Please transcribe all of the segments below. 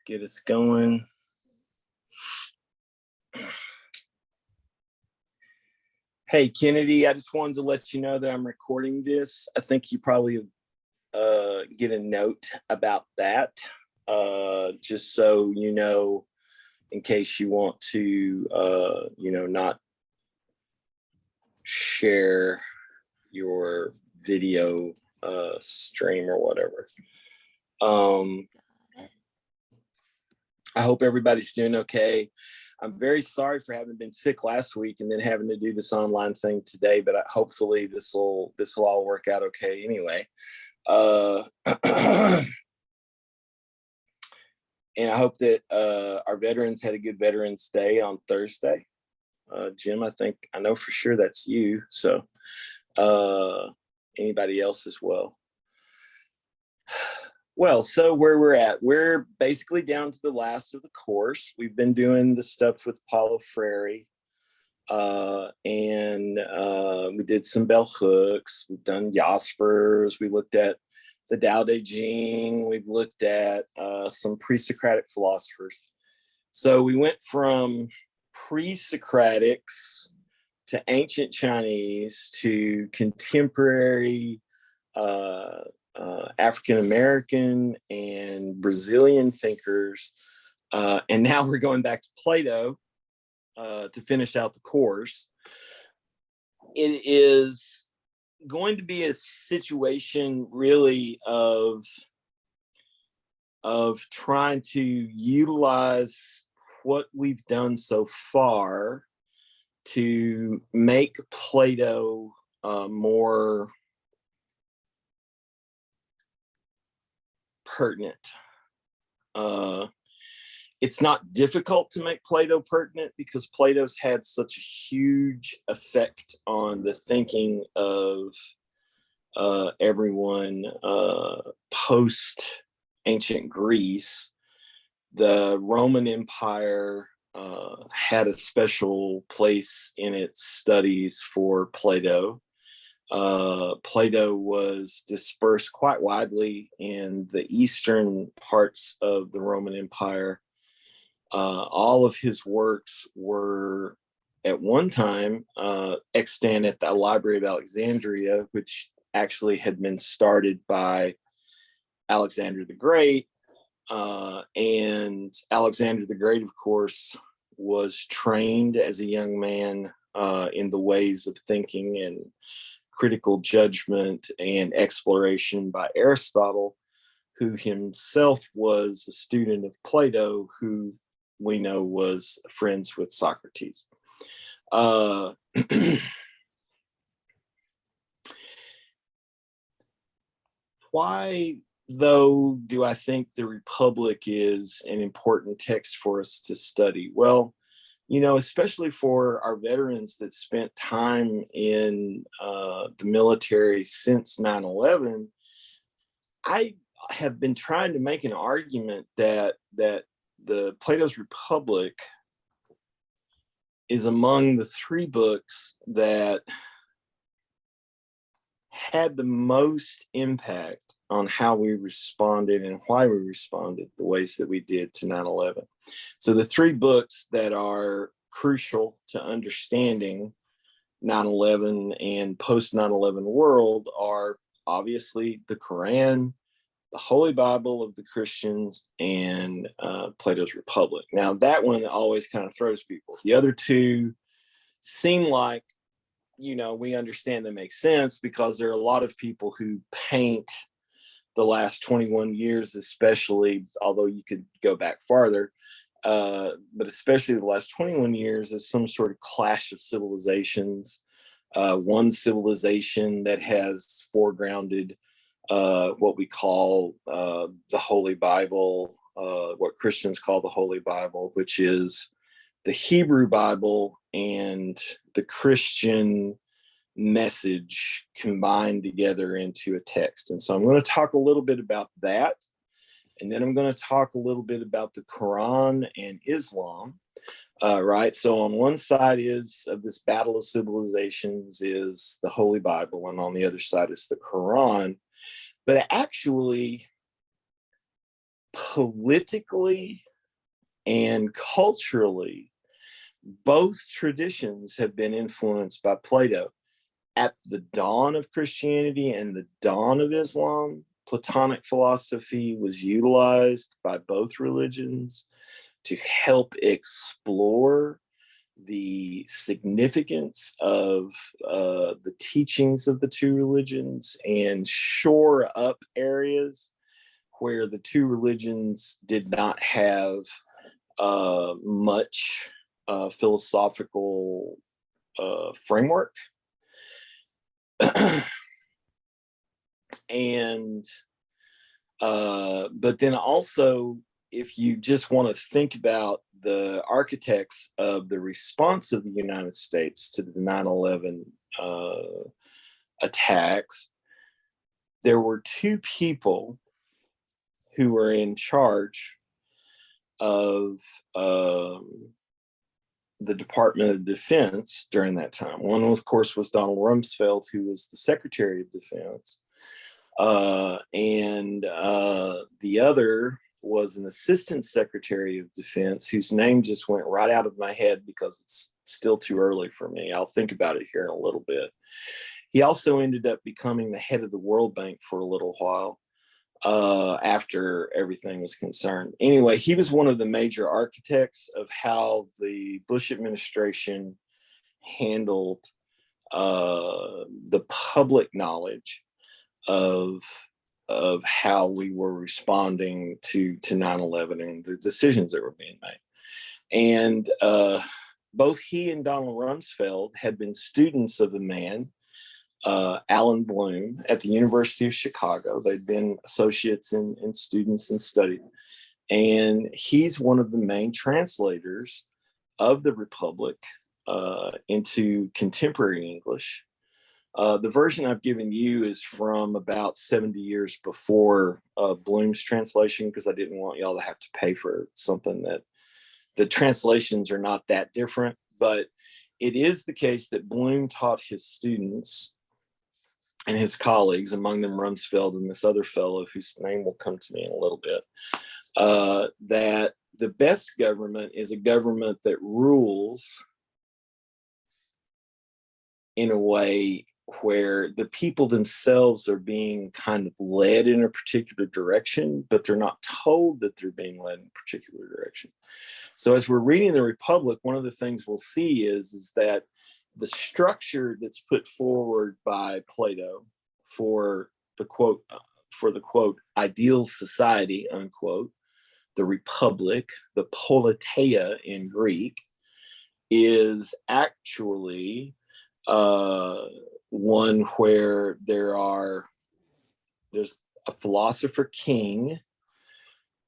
Get us going. Hey, Kennedy, I just wanted to let you know that I'm recording this. I think you probably get a note about that, just so you know, in case you want to, not share your video stream or whatever. I hope everybody's doing okay. I'm very sorry for having been sick last week and then having to do this online thing today, but hopefully this will all work out okay anyway. And I hope that our veterans had a good Veterans Day on Thursday. Jim, I know for sure that's you. So anybody else as well. Well, so where we're basically down to the last of the course. We've been doing the stuff with Paulo Freire, and we did some bell hooks. We've done Jaspers. We looked at the Tao Te Ching. We've looked at some pre-Socratic philosophers. So we went from pre-Socratics to ancient Chinese to contemporary African-American and Brazilian thinkers. And now we're going back to Plato to finish out the course. It is going to be a situation really of trying to utilize what we've done so far to make Plato more pertinent. It's not difficult to make Plato pertinent because Plato's had such a huge effect on the thinking of everyone post ancient Greece. The Roman Empire had a special place in its studies for Plato. Plato was dispersed quite widely in the eastern parts of the Roman Empire. All of his works were at one time extant at the Library of Alexandria, which actually had been started by Alexander the Great. And Alexander the Great, of course, was trained as a young man in the ways of thinking and critical judgment and exploration by Aristotle, who himself was a student of Plato, who we know was friends with Socrates. Why, though, do I think the Republic is an important text for us to study? Well, especially for our veterans that spent time in the military since 9/11, I have been trying to make an argument that the Plato's Republic is among the three books that had the most impact on how we responded and why we responded the ways that we did to 9/11. So the three books that are crucial to understanding 9/11 and post 9/11 world are obviously the Quran, the Holy Bible of the Christians, and Plato's Republic. Now that one always kind of throws people. The other two seem like, we understand that makes sense because there are a lot of people who paint the last 21 years, especially, although you could go back farther, but especially the last 21 years as some sort of clash of civilizations. One civilization that has foregrounded what we call the Holy Bible, what Christians call the Holy Bible, which is the Hebrew Bible and the Christian message combined together into a text. And so I'm going to talk a little bit about that. And then I'm going to talk a little bit about the Quran and Islam. Right. So on one side of this battle of civilizations is the Holy Bible, and on the other side is the Quran. But actually, politically and culturally, both traditions have been influenced by Plato. At the dawn of Christianity and the dawn of Islam, Platonic philosophy was utilized by both religions to help explore the significance of the teachings of the two religions and shore up areas where the two religions did not have much philosophical framework. And but then also, if you just want to think about the architects of the response of the United States to the 9/11 attacks, there were two people who were in charge of the Department of Defense during that time. One, of course, was Donald Rumsfeld, who was the Secretary of Defense. And the other was an Assistant Secretary of Defense, whose name just went right out of my head because it's still too early for me. I'll think about it here in a little bit. He also ended up becoming the head of the World Bank for a little while after everything was concerned. Anyway, he was one of the major architects of how the Bush administration handled the public knowledge of how we were responding to 9/11 and the decisions that were being made. And both he and Donald Rumsfeld had been students of a man, Alan Bloom, at the University of Chicago. They'd been associates and students and studied. And he's one of the main translators of the Republic into contemporary English. The version I've given you is from about 70 years before Bloom's translation, because I didn't want y'all to have to pay for something that the translations are not that different. But it is the case that Bloom taught his students and his colleagues, among them Rumsfeld and this other fellow whose name will come to me in a little bit, that the best government is a government that rules in a way where the people themselves are being kind of led in a particular direction, but they're not told that they're being led in a particular direction. So as we're reading the Republic, one of the things we'll see is that the structure that's put forward by Plato for the quote, ideal society, unquote, the Republic, the politeia in Greek, is actually one where there's a philosopher king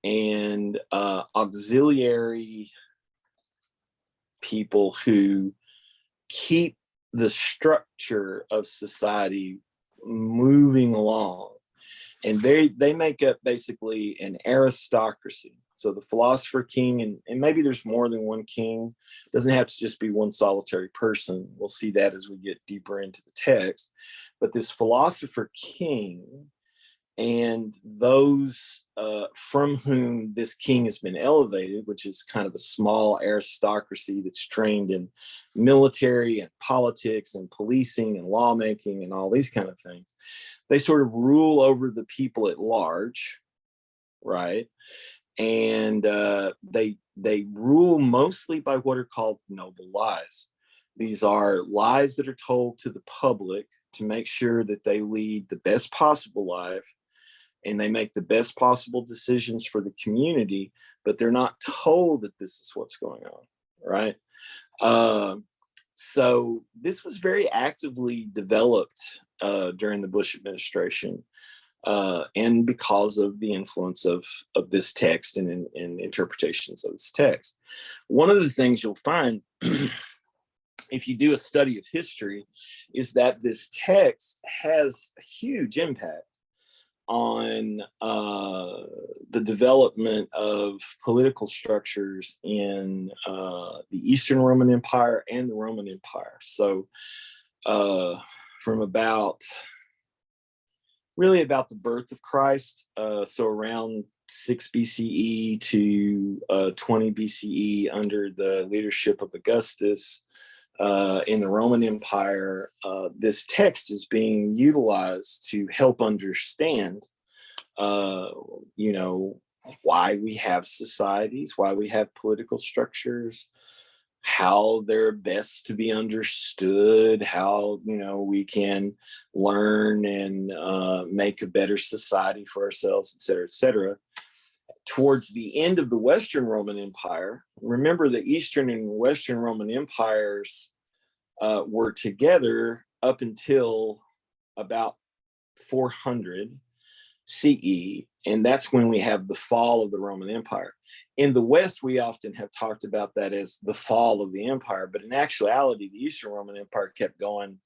and auxiliary people who keep the structure of society moving along. And they make up basically an aristocracy. So the philosopher king, and maybe there's more than one king, it doesn't have to just be one solitary person. We'll see that as we get deeper into the text. But this philosopher king and those from whom this king has been elevated, which is kind of a small aristocracy that's trained in military and politics and policing and lawmaking and all these kind of things. They sort of rule over the people at large, right? And they rule mostly by what are called noble lies. These are lies that are told to the public to make sure that they lead the best possible life and they make the best possible decisions for the community, but they're not told that this is what's going on, right? So this was very actively developed during the Bush administration, and because of the influence of this text and interpretations of this text. One of the things you'll find if you do a study of history is that this text has a huge impact on the development of political structures in the Eastern Roman Empire and the Roman Empire. So from about the birth of Christ, so around 6 BCE to 20 BCE under the leadership of Augustus in the Roman Empire, this text is being utilized to help understand, why we have societies, why we have political structures, how they're best to be understood, how, we can learn and make a better society for ourselves, et cetera, et cetera. Towards the end of the Western Roman Empire, remember the Eastern and Western Roman empires were together up until about 400 CE, and that's when we have the fall of the Roman Empire. In the West, we often have talked about that as the fall of the empire, but in actuality, the Eastern Roman Empire kept going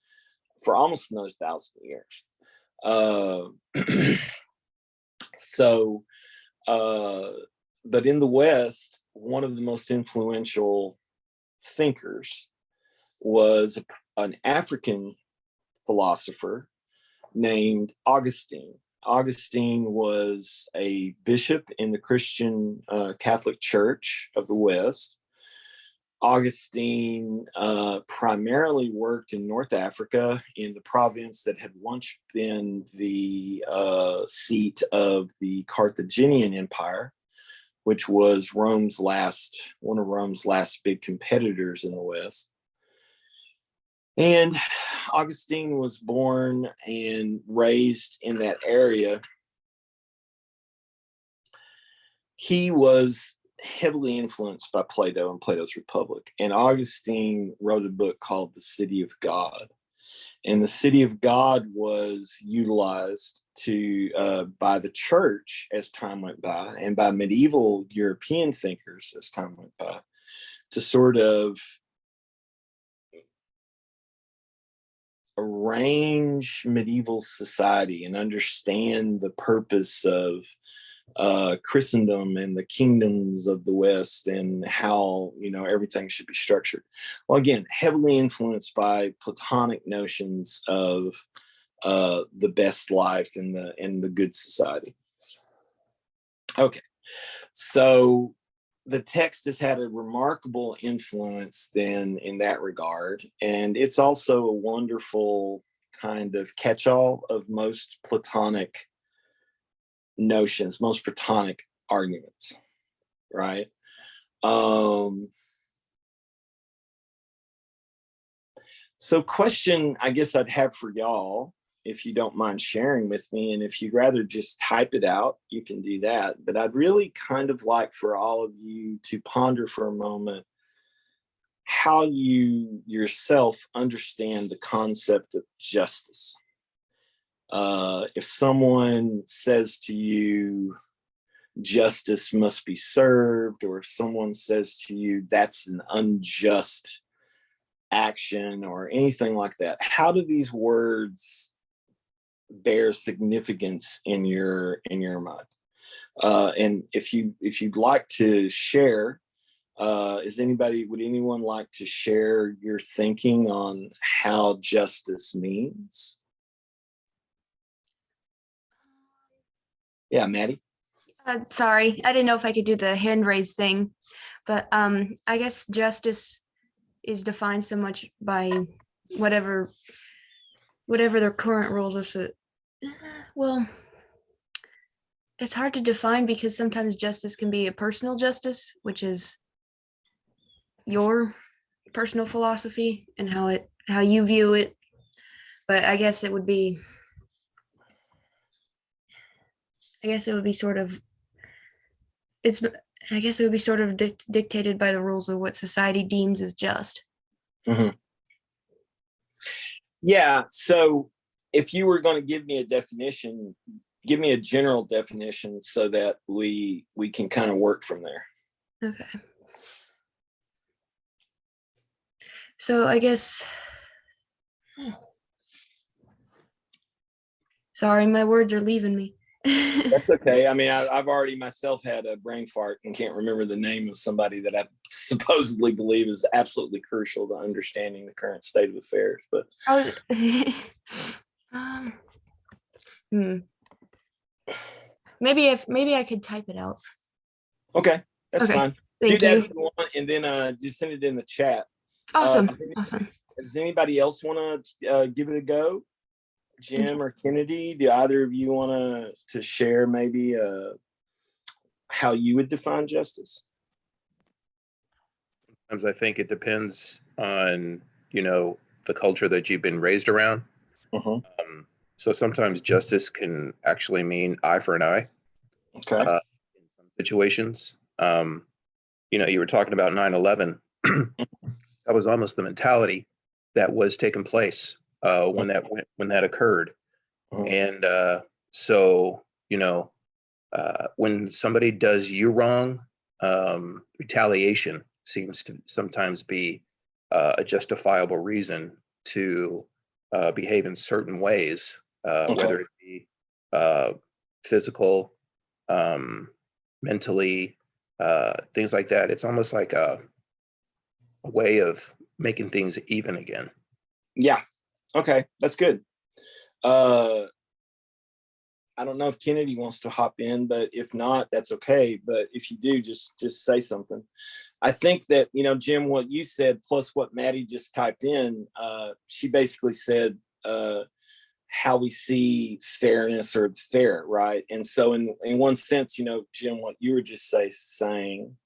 for almost another 1,000 years. But in the West, one of the most influential thinkers was an African philosopher named Augustine. Augustine was a bishop in the Christian Catholic Church of the West. Augustine primarily worked in North Africa, in the province that had once been the seat of the Carthaginian Empire, which was one of Rome's last big competitors in the West. And Augustine was born and raised in that area. He was heavily influenced by Plato and Plato's Republic. And Augustine wrote a book called The City of God. And the City of God was utilized by the church as time went by, and by medieval European thinkers as time went by, to sort of arrange medieval society and understand the purpose of Christendom and the kingdoms of the West, and how everything should be structured. Well, again, heavily influenced by Platonic notions of the best life and the good society. Okay, so the text has had a remarkable influence then in that regard, and it's also a wonderful kind of catch-all of most Platonic notions, most Platonic arguments, right? So question I guess I'd have for y'all, if you don't mind sharing with me, and if you'd rather just type it out, you can do that. But I'd really kind of like for all of you to ponder for a moment how you yourself understand the concept of justice. If someone says to you, justice must be served, or if someone says to you, that's an unjust action, or anything like that, how do these words bear significance in your mind? And if you'd like to share, would anyone like to share your thinking on how justice means? Yeah, Maddie. Sorry, I didn't know if I could do the hand raise thing, but I guess justice is defined so much by whatever their current rules are. So, well, it's hard to define, because sometimes justice can be a personal justice, which is your personal philosophy and how you view it. But I guess it would be sort of dictated by the rules of what society deems as just. Mm-hmm. Yeah. So if you were going to give me a definition, give me a general definition so that we can kind of work from there. Okay. So I guess, sorry, my words are leaving me. That's okay. I mean, I've already myself had a brain fart and can't remember the name of somebody that I supposedly believe is absolutely crucial to understanding the current state of affairs. But I was, um, hmm. Maybe I could type it out. okay, that's Okay, fine. Do thank that you. if you want, and then just send it in the chat. Awesome, Does, awesome. does anybody else want to give it a go? Jim or Kennedy, do either of you want to share maybe how you would define justice? Sometimes I think it depends on, the culture that you've been raised around. Uh-huh. So sometimes justice can actually mean eye for an eye Okay. in some situations. You were talking about 9/11. That was almost the mentality that was taking place when that occurred. Uh-huh. And so, when somebody does you wrong, retaliation seems to sometimes be a justifiable reason to behave in certain ways, Okay. whether it be physical, mentally, things like that. It's almost like a way of making things even again. Yeah. Okay, that's good. I don't know if Kennedy wants to hop in, but if not, that's okay. But if you do, just say something. I think that, Jim, what you said plus what Maddie just typed in, she basically said how we see fairness or fair, right? And so in one sense, Jim, what you were just saying,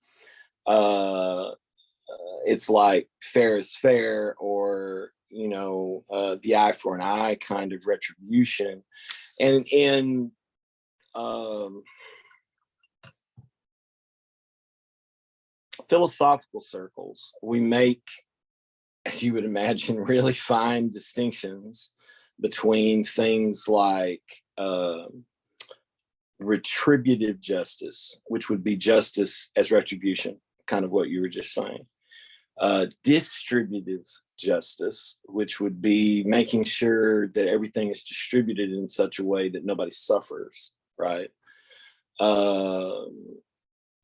it's like fair is fair, or the eye for an eye kind of retribution. And in philosophical circles, we make, as you would imagine, really fine distinctions between things like retributive justice, which would be justice as retribution, kind of what you were just saying. Distributive justice, which would be making sure that everything is distributed in such a way that nobody suffers, right?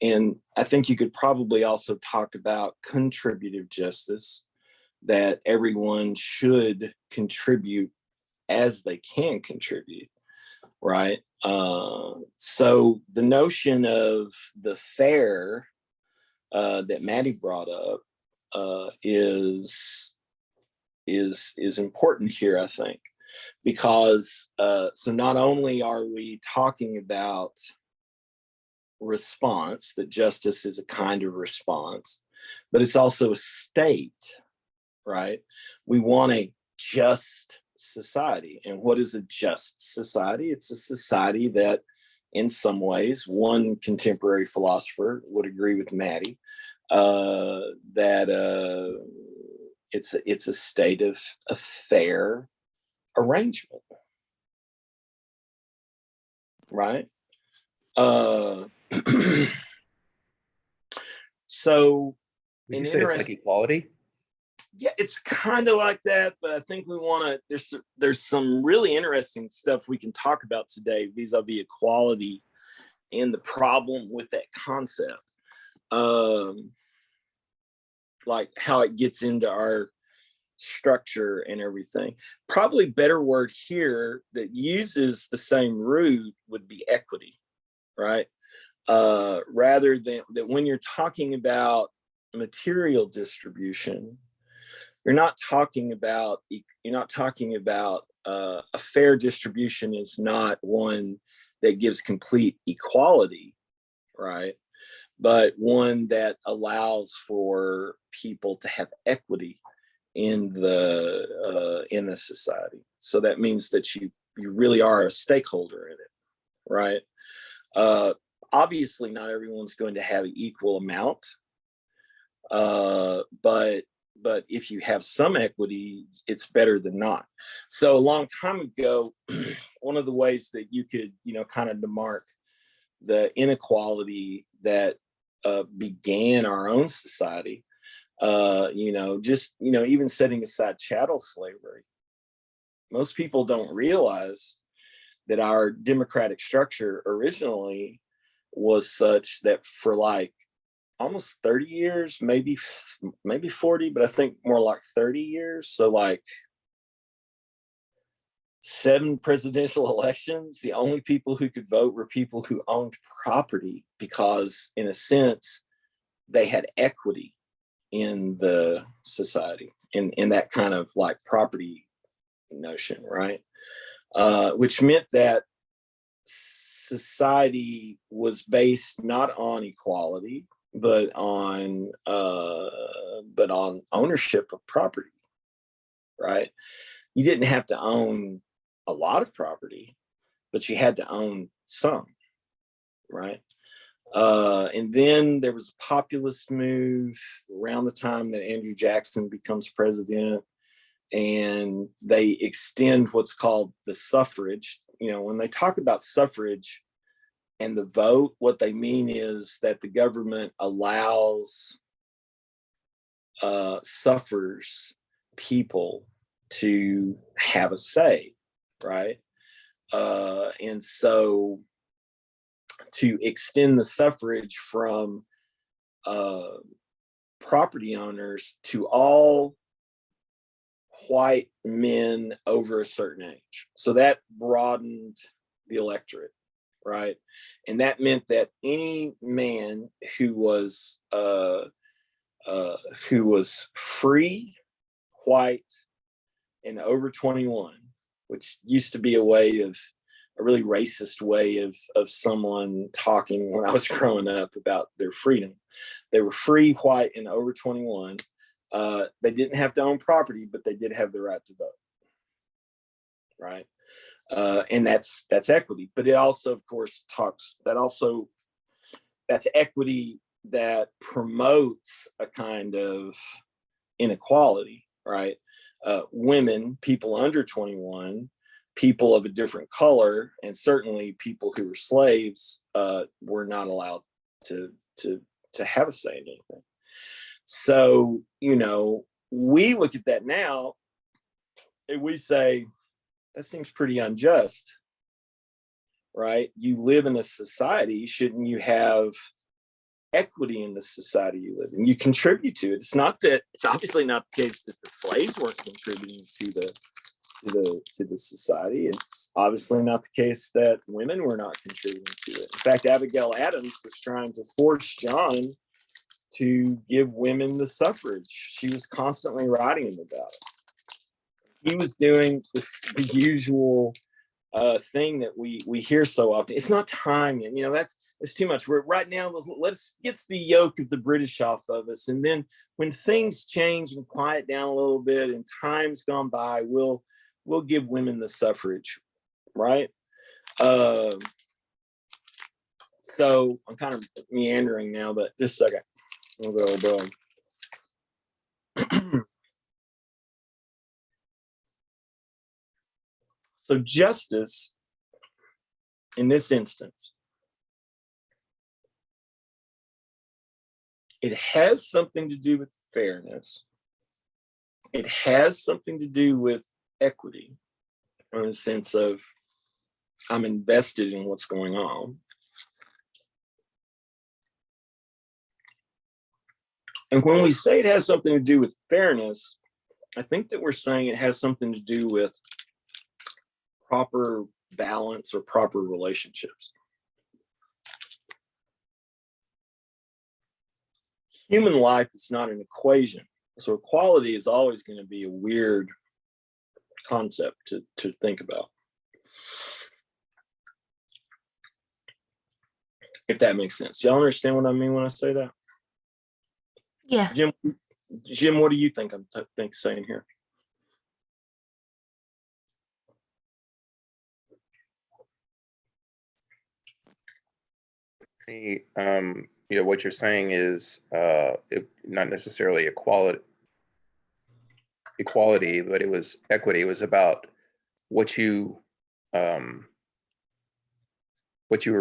And I think you could probably also talk about contributive justice, that everyone should contribute as they can contribute, right? So the notion of the fair that Maddie brought up is important here, I think, because so not only are we talking about response, that justice is a kind of response, but it's also a state, right? We want a just society. And what is a just society? It's a society that, in some ways, one contemporary philosopher would agree with Maddie, that it's a state of a fair arrangement, right? So Would you say it's like equality? Yeah, it's kind of like that, but I think we want to. There's some really interesting stuff we can talk about today vis-a-vis equality and the problem with that concept, like how it gets into our structure and everything. Probably better word here that uses the same root would be equity, right? Rather than that, when you're talking about material distribution, you're not talking about a fair distribution is not one that gives complete equality, right? But one that allows for people to have equity in the society. So that means that you really are a stakeholder in it, right? Obviously, not everyone's going to have an equal amount, but if you have some equity, it's better than not. So a long time ago, one of the ways that you could, kind of demark the inequality that began our own society, even setting aside chattel slavery, most people don't realize that our democratic structure originally was such that for like almost 30 years, maybe 40, but I think more like 30 years. So like 7 presidential elections, the only people who could vote were people who owned property, because in a sense, they had equity in the society, in that kind of like property notion, right? Which meant that society was based not on equality, but on ownership of property, right? You didn't have to own a lot of property, but you had to own some, right? And then there was a populist move around the time that Andrew Jackson becomes president, and they extend what's called the suffrage. You know, when they talk about suffrage and the vote, what they mean is that the government allows suffers people to have a say, right? And so to extend the suffrage from property owners to all white men over a certain age. So that broadened the electorate, right? And that meant that any man who was free, white, and over 21, which used to be a really racist way of someone talking when I was growing up about their freedom. They were free, white, and over 21. They didn't have to own property, but they did have the right to vote, right? And that's equity. But it also, of course, that's equity that promotes a kind of inequality, right? Women, people under 21, people of a different color, and certainly people who were slaves were not allowed to have a say in anything. So, you know, we look at that now and we say, that seems pretty unjust, right? You live in a society, shouldn't you have equity in the society you live in? You contribute to it. It's obviously not the case that the slaves weren't contributing to the society. It's obviously not the case that women were not contributing to it. In fact, Abigail Adams was trying to force John to give women the suffrage. She was constantly writing him about it. He was doing the usual thing that we hear so often. It's not time yet. You know, that's too much. We're right now, let's get the yoke of the British off of us. And then when things change and quiet down a little bit and time's gone by, we'll give women the suffrage, right? So I'm kind of meandering now, but just a second. We'll go. So justice, in this instance, it has something to do with fairness. It has something to do with equity, in the sense of I'm invested in what's going on. And when we say it has something to do with fairness, I think that we're saying it has something to do with proper balance or proper relationships. Human life is not an equation. So equality is always going to be a weird concept to think about. If that makes sense. Y'all understand what I mean when I say that? Yeah. Jim, what do you think I'm saying here? You know, what you're saying is not necessarily equality, but it was equity. It was about what you were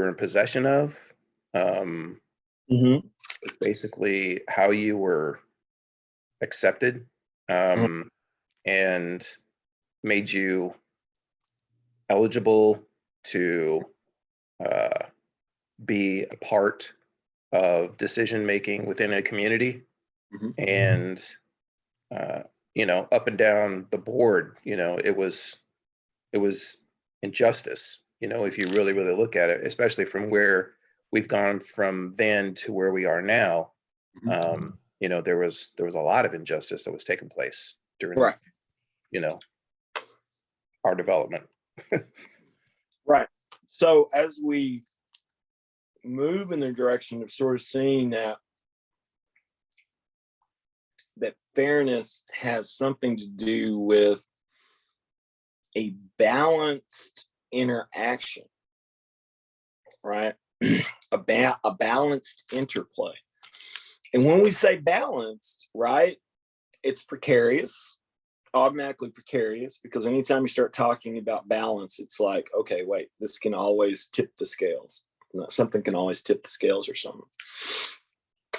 in possession of. Basically how you were accepted, and made you eligible to be a part of decision making within a community. Mhm. And you know, up and down the board, you know, it was injustice, you know, if you really look at it, especially from where we've gone from then to where we are now. You know, there was a lot of injustice that was taking place during, Right. you know, our development. Right. So as we move in the direction of sort of seeing that fairness has something to do with a balanced interaction, right? a balanced interplay. And when we say balanced, right, it's precarious, automatically precarious, because anytime you start talking about balance, it's like, okay, wait, this can always tip the scales. Something can always tip the scales or something.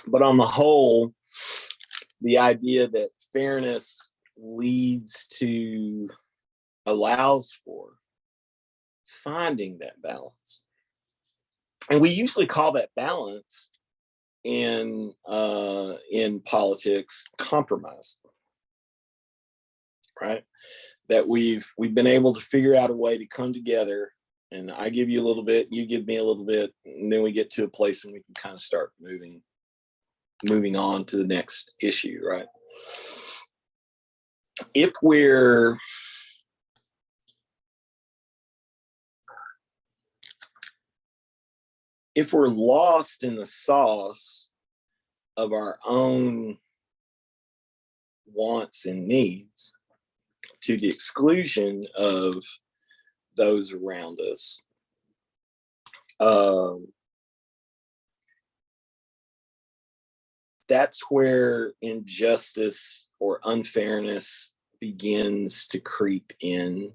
But on the whole, the idea that fairness allows for finding that balance. And we usually call that balance in politics compromise, right? That we've been able to figure out a way to come together, and I give you a little bit, you give me a little bit, and then we get to a place and we can kind of start moving on to the next issue, right? If we're lost in the sauce of our own wants and needs to the exclusion of those around us, that's where injustice or unfairness begins to creep in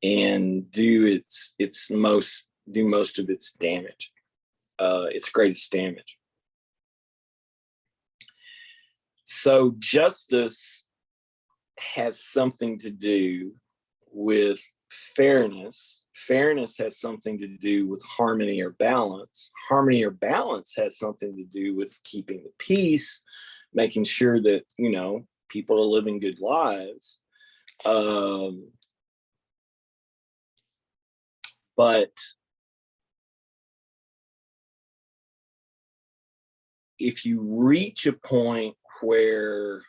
and do most of its damage, its greatest damage. So justice has something to do with fairness. Fairness has something to do with harmony or balance. Harmony or balance has something to do with keeping the peace, making sure that, you know, people are living good lives. But if you reach a point where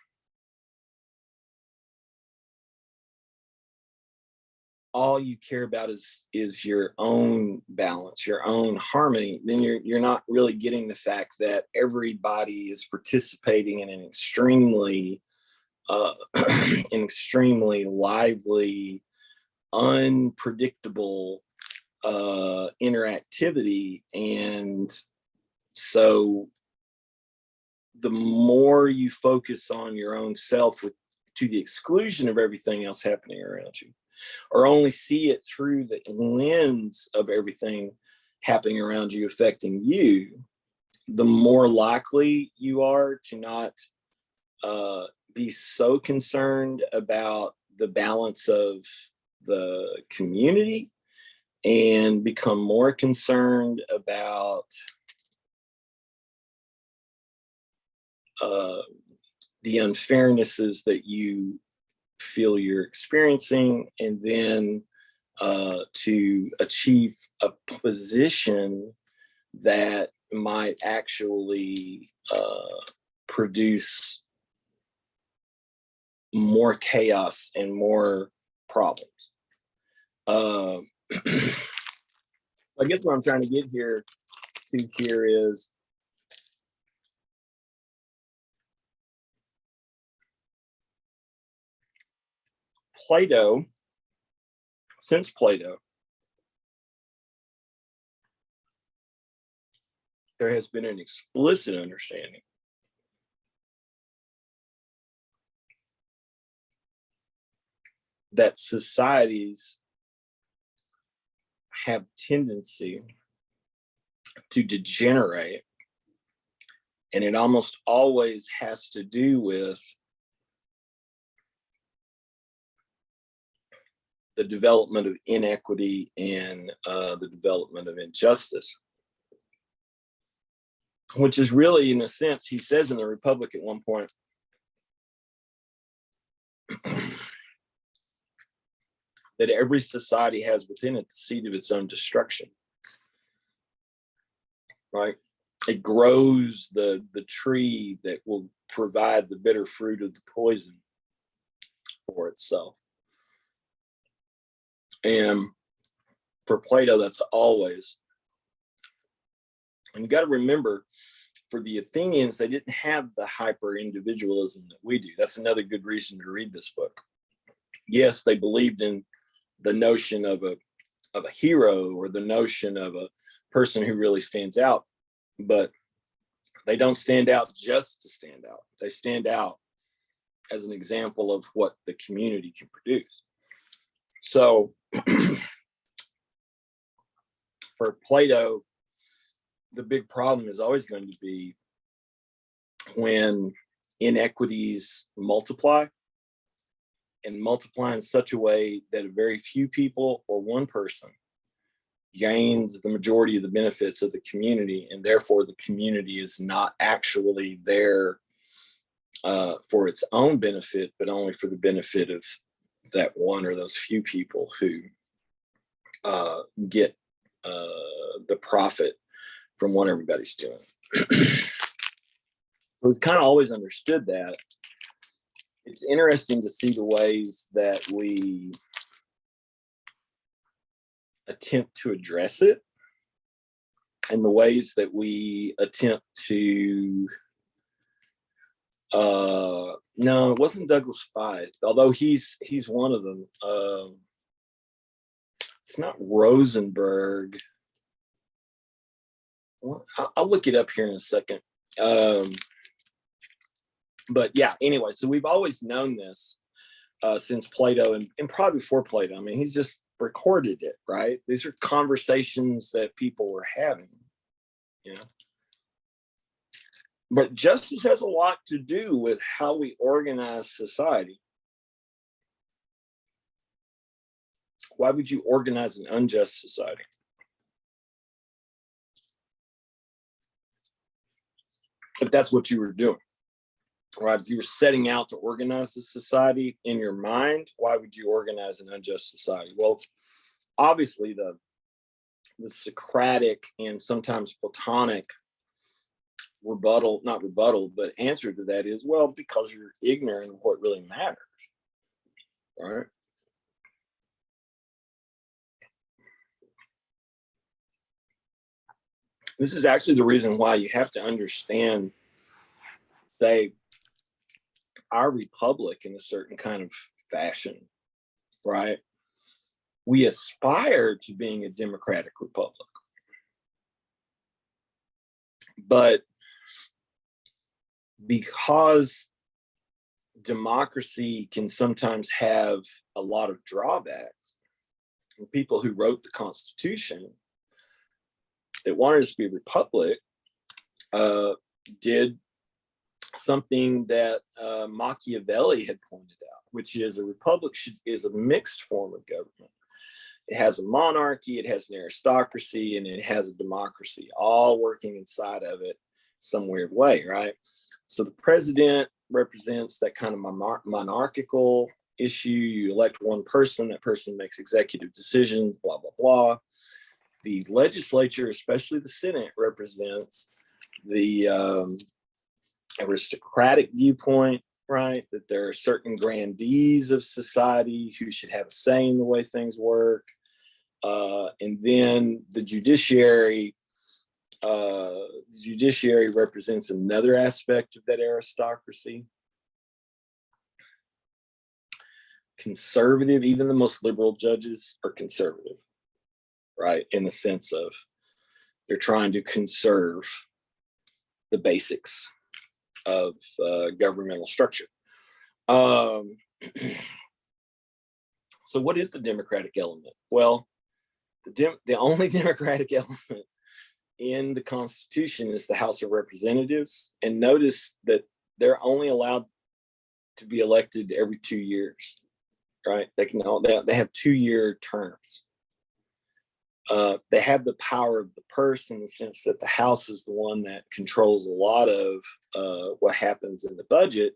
all you care about is your own balance, your own harmony, then you're not really getting the fact that everybody is participating in an extremely lively, unpredictable interactivity. And so the more you focus on your own self to the exclusion of everything else happening around you, or only see it through the lens of everything happening around you affecting you, the more likely you are to not be so concerned about the balance of the community and become more concerned about the unfairnesses that you feel you're experiencing, and then to achieve a position that might actually produce more chaos and more problems. I guess what I'm trying to get here is since Plato, there has been an explicit understanding that societies have tendency to degenerate, and it almost always has to do with the development of inequity and the development of injustice, which is really, in a sense, he says in the Republic at one point, that every society has within it the seed of its own destruction, right? It grows the tree that will provide the bitter fruit of the poison for itself. And for Plato, that's always. And you got to remember, for the Athenians, they didn't have the hyper individualism that we do. That's another good reason to read this book. Yes, they believed in the notion of a hero, or the notion of a person who really stands out, but they don't stand out just to stand out. They stand out as an example of what the community can produce. So for Plato, the big problem is always going to be when inequities multiply, and multiply in such a way that a very few people or one person gains the majority of the benefits of the community, and therefore the community is not actually there for its own benefit, but only for the benefit of that one or those few people who get the profit from what everybody's doing. So we've kind of always understood that. It's interesting to see the ways that we attempt to address it, and the ways that we attempt to no, it wasn't Douglas Fye, although he's one of them. It's not Rosenberg. Well, I'll look it up here in a second. But yeah, anyway, so we've always known this since Plato, and probably before Plato. I mean, he's just recorded it, right? These are conversations that people were having, you know. But justice has a lot to do with how we organize society. Why would you organize an unjust society? If that's what you were doing, right? If you were setting out to organize a society in your mind, why would you organize an unjust society? Well, obviously the Socratic and sometimes Platonic not rebuttal, but answer to that is, well, because you're ignorant of what really matters, right? This is actually the reason why you have to understand, say, our republic in a certain kind of fashion, right? We aspire to being a democratic republic, but because democracy can sometimes have a lot of drawbacks, and people who wrote the Constitution that wanted us to be a republic did something that Machiavelli had pointed out, which is a republic is a mixed form of government. It has a monarchy, it has an aristocracy, and it has a democracy, all working inside of it some weird way, right? So the president represents that kind of monarchical issue. You elect one person, that person makes executive decisions, blah, blah, blah. The legislature, especially the Senate, represents the aristocratic viewpoint, right? That there are certain grandees of society who should have a say in the way things work. And then the judiciary represents another aspect of that aristocracy. Conservative, even the most liberal judges are conservative, right? In the sense of they're trying to conserve the basics of governmental structure. So what is the democratic element? Well, the only democratic element in the Constitution is the House of Representatives. And notice that they're only allowed to be elected every 2 years, right? They have 2-year terms. They have the power of the purse in the sense that the House is the one that controls a lot of what happens in the budget.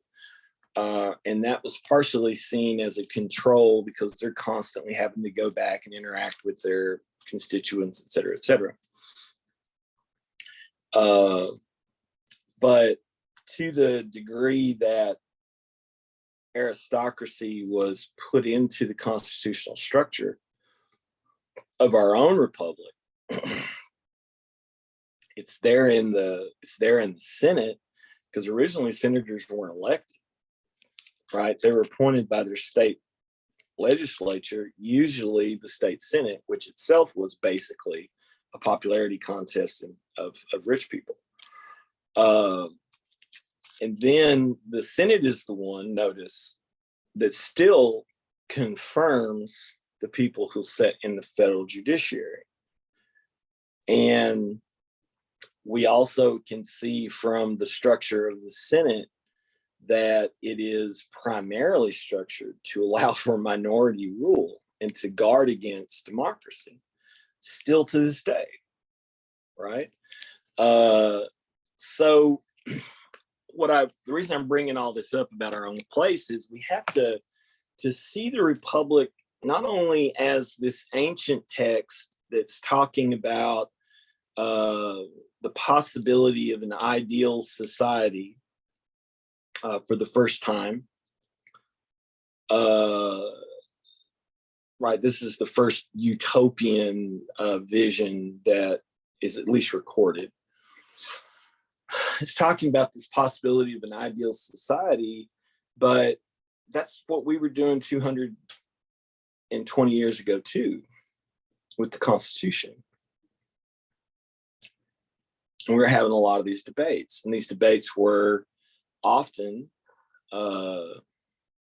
And that was partially seen as a control because they're constantly having to go back and interact with their constituents, et cetera, et cetera. But to the degree that aristocracy was put into the constitutional structure of our own republic, it's there in the Senate, because originally senators weren't elected, right? They were appointed by their state legislature, usually the state Senate, which itself was basically a popularity contest of rich people. And then the Senate is the one, notice, that still confirms the people who sit in the federal judiciary. And we also can see from the structure of the Senate that it is primarily structured to allow for minority rule and to guard against democracy, still to this day, right? So the reason I'm bringing all this up about our own place is we have to see the Republic not only as this ancient text that's talking about the possibility of an ideal society for the first time. Right, this is the first utopian vision that is at least recorded. It's talking about this possibility of an ideal society, but that's what we were doing 220 years ago too, with the Constitution. And we were having a lot of these debates, and these debates were often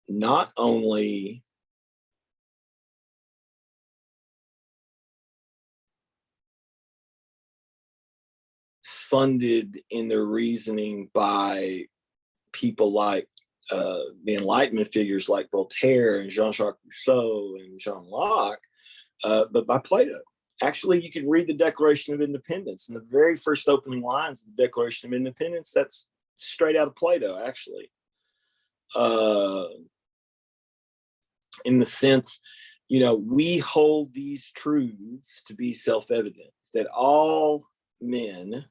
not only funded in their reasoning by people like the Enlightenment figures like Voltaire and Jean-Jacques Rousseau and John Locke, but by Plato. Actually, you can read the Declaration of Independence, and the very first opening lines of the Declaration of Independence, that's straight out of Plato, actually. In the sense, we hold these truths to be self-evident, that all men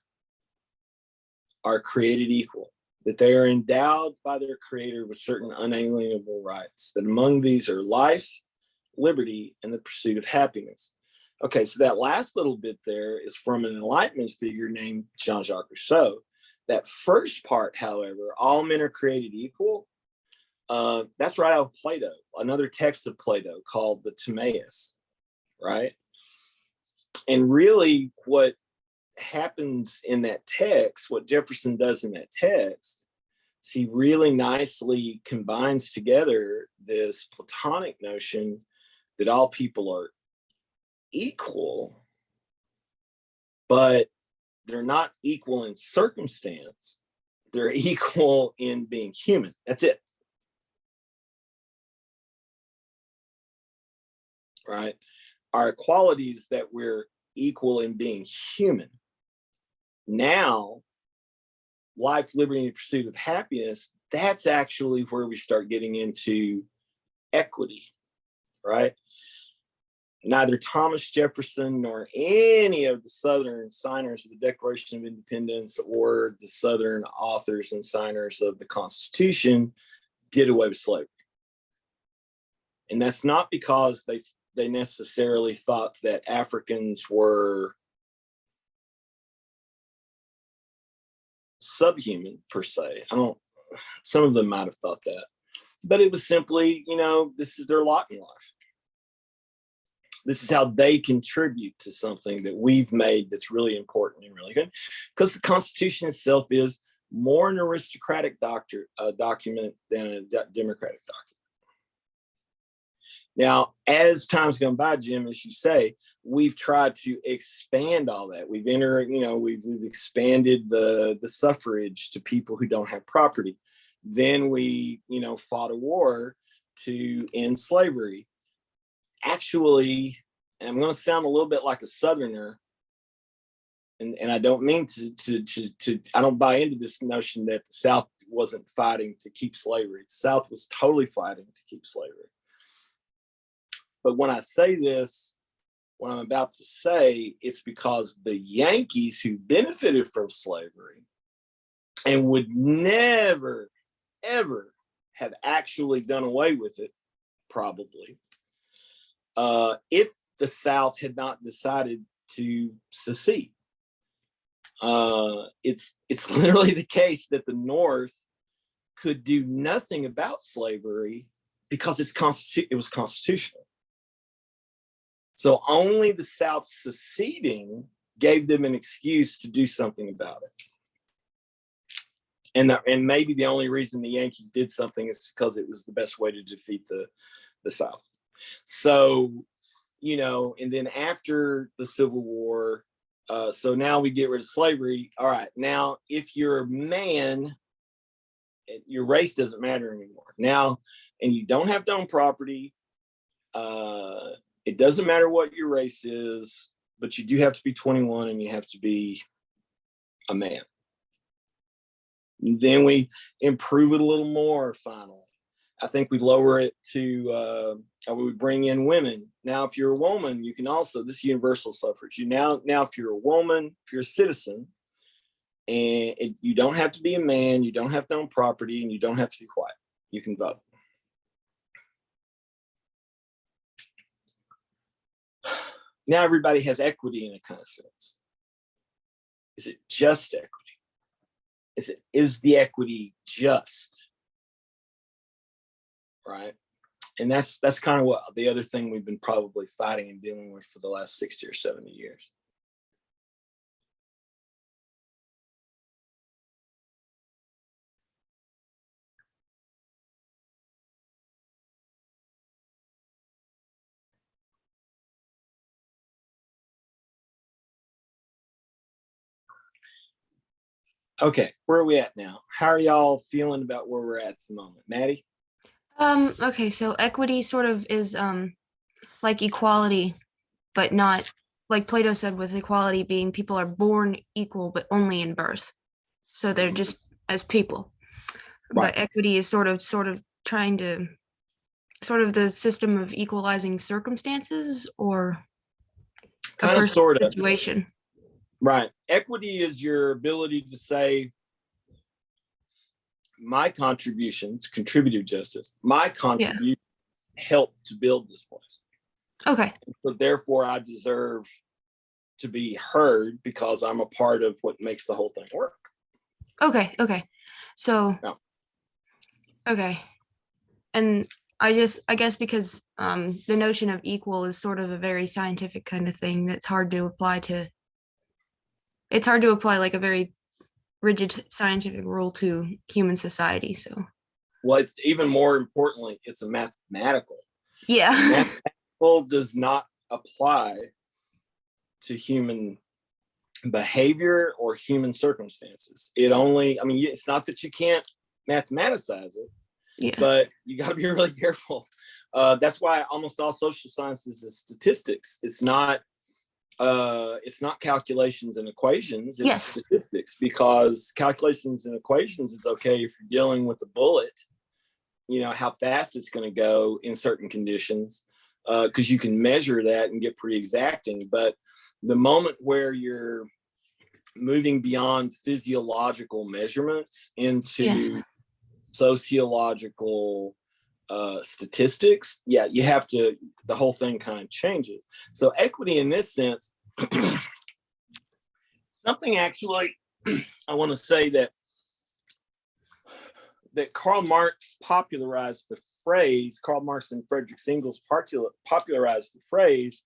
are created equal, that they are endowed by their creator with certain unalienable rights, that among these are life, liberty, and the pursuit of happiness. Okay, so that last little bit there is from an Enlightenment figure named Jean-Jacques Rousseau. That first part, however, all men are created equal, that's right out of Plato, another text of Plato called the Timaeus, right? And really what happens in that text, what Jefferson does in that text, is he really nicely combines together this Platonic notion that all people are equal, but they're not equal in circumstance. They're equal in being human. That's it. Right? Our equality is that we're equal in being human. Now, life, liberty, and the pursuit of happiness, that's actually where we start getting into equity, right? Neither Thomas Jefferson nor any of the Southern signers of the Declaration of Independence or the Southern authors and signers of the Constitution did away with slavery. And that's not because they necessarily thought that Africans were subhuman per se. Some of them might have thought that, but it was simply, this is their lot in life. This is how they contribute to something that we've made that's really important and really good. Because the Constitution itself is more an aristocratic document than a democratic document. Now, as time's gone by, Jim, as you say, we've tried to expand all that. We've we've expanded the suffrage to people who don't have property. Then we, fought a war to end slavery. Actually, and I'm going to sound a little bit like a Southerner, and I don't mean to I don't buy into this notion that the South wasn't fighting to keep slavery. The South was totally fighting to keep slavery. But when I say this, what I'm about to say, it's because the Yankees who benefited from slavery and would never, ever have actually done away with it, probably, if the South had not decided to secede. It's literally the case that the North could do nothing about slavery because it was constitutional. So only the South seceding gave them an excuse to do something about it. And maybe the only reason the Yankees did something is because it was the best way to defeat the South. So, you know, and then after the Civil War, so now we get rid of slavery. All right, now if you're a man, your race doesn't matter anymore. Now, and you don't have to own property. It doesn't matter what your race is, but you do have to be 21 and you have to be a man. And then we improve it a little more finally. I think we lower it to, we bring in women. Now, if you're a woman, you can also, this is universal suffrage. Now, if you're a woman, if you're a citizen, and you don't have to be a man, you don't have to own property, and you don't have to be white. You can vote. Now everybody has equity in a kind of sense. Is it just equity? Is the equity just? Right? And that's kind of what the other thing we've been probably fighting and dealing with for the last 60 or 70 years. Okay, where are we at now? How are y'all feeling about where we're at the moment? Maddie? Okay, so equity sort of is like equality, but not like Plato said, with equality being people are born equal, but only in birth. So they're just as people. Right. But equity is sort of trying to sort of the system of equalizing circumstances or Kind of, sort of. Situation. Right. Equity is your ability to say, my contributions, contributive justice, my contribution helped to build this place. Okay. So therefore, I deserve to be heard because I'm a part of what makes the whole thing work. Okay. So, okay. And I guess because the notion of equal is sort of a very scientific kind of thing that's hard to apply to. It's hard to apply like a very rigid scientific rule to human society. So, well, it's even more importantly, it's a mathematical. Yeah. Mathematical does not apply to human behavior or human circumstances. It only, I mean, it's not that you can't mathematicize it, but you got to be really careful. That's why almost all social sciences is statistics. It's not calculations and equations. It's statistics, because calculations and equations is okay if you're dealing with a bullet, you know, how fast it's going to go in certain conditions, because you can measure that and get pretty exacting. But the moment where you're moving beyond physiological measurements into sociological statistics, you have to, the whole thing kind of changes. So equity in this sense, something actually I want to say that Karl Marx popularized the phrase, Karl Marx and Friedrich Engels popularized the phrase,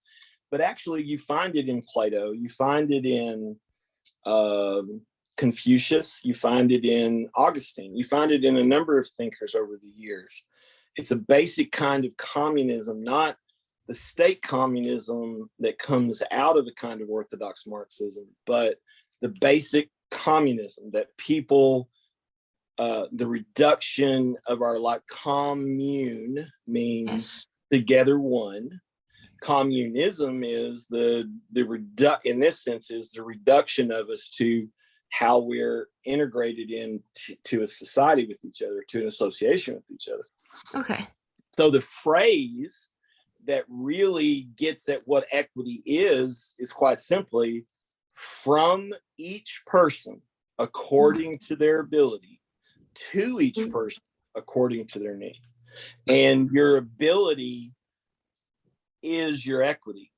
but actually you find it in Plato, you find it in Confucius, you find it in Augustine, you find it in a number of thinkers over the years. It's a basic kind of communism, not the state communism that comes out of a kind of orthodox Marxism, but the basic communism that people the reduction of our, like, commune means together one. Communism is in this sense is the reduction of us to how we're integrated into a society with each other, to an association with each other. Okay. So the phrase that really gets at what equity is quite simply, from each person according to their ability, to each person according to their need. And your ability is your equity,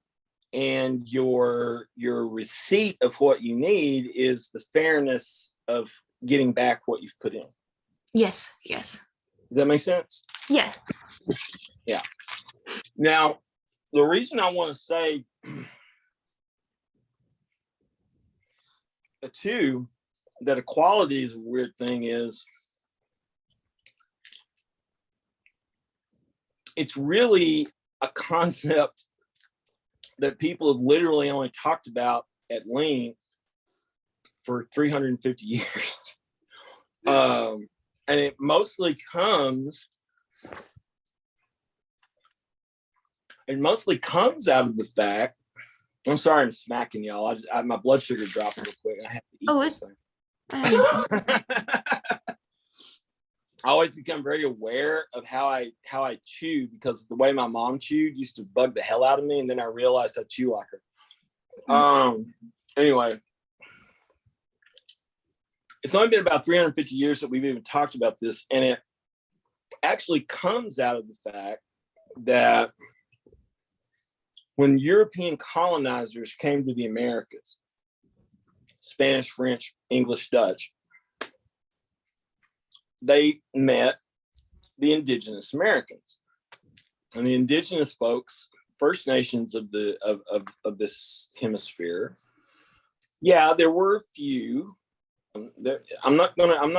and your receipt of what you need is the fairness of getting back what you've put in. Yes. Does that make sense? Yeah. Yeah. Now, the reason I want to say too that equality is a weird thing is it's really a concept that people have literally only talked about at length for 350 years. And it mostly comes out of the fact, I'm sorry I'm smacking y'all. My blood sugar dropped real quick. I have to eat this thing. I always become very aware of how I chew, because the way my mom chewed used to bug the hell out of me, and then I realized I chew like her. Anyway, it's only been about 350 years that we've even talked about this, and it actually comes out of the fact that when European colonizers came to the Americas, Spanish, French, English, Dutch, they met the indigenous Americans. And the indigenous folks, First Nations of this hemisphere, yeah, there were a few. I'm not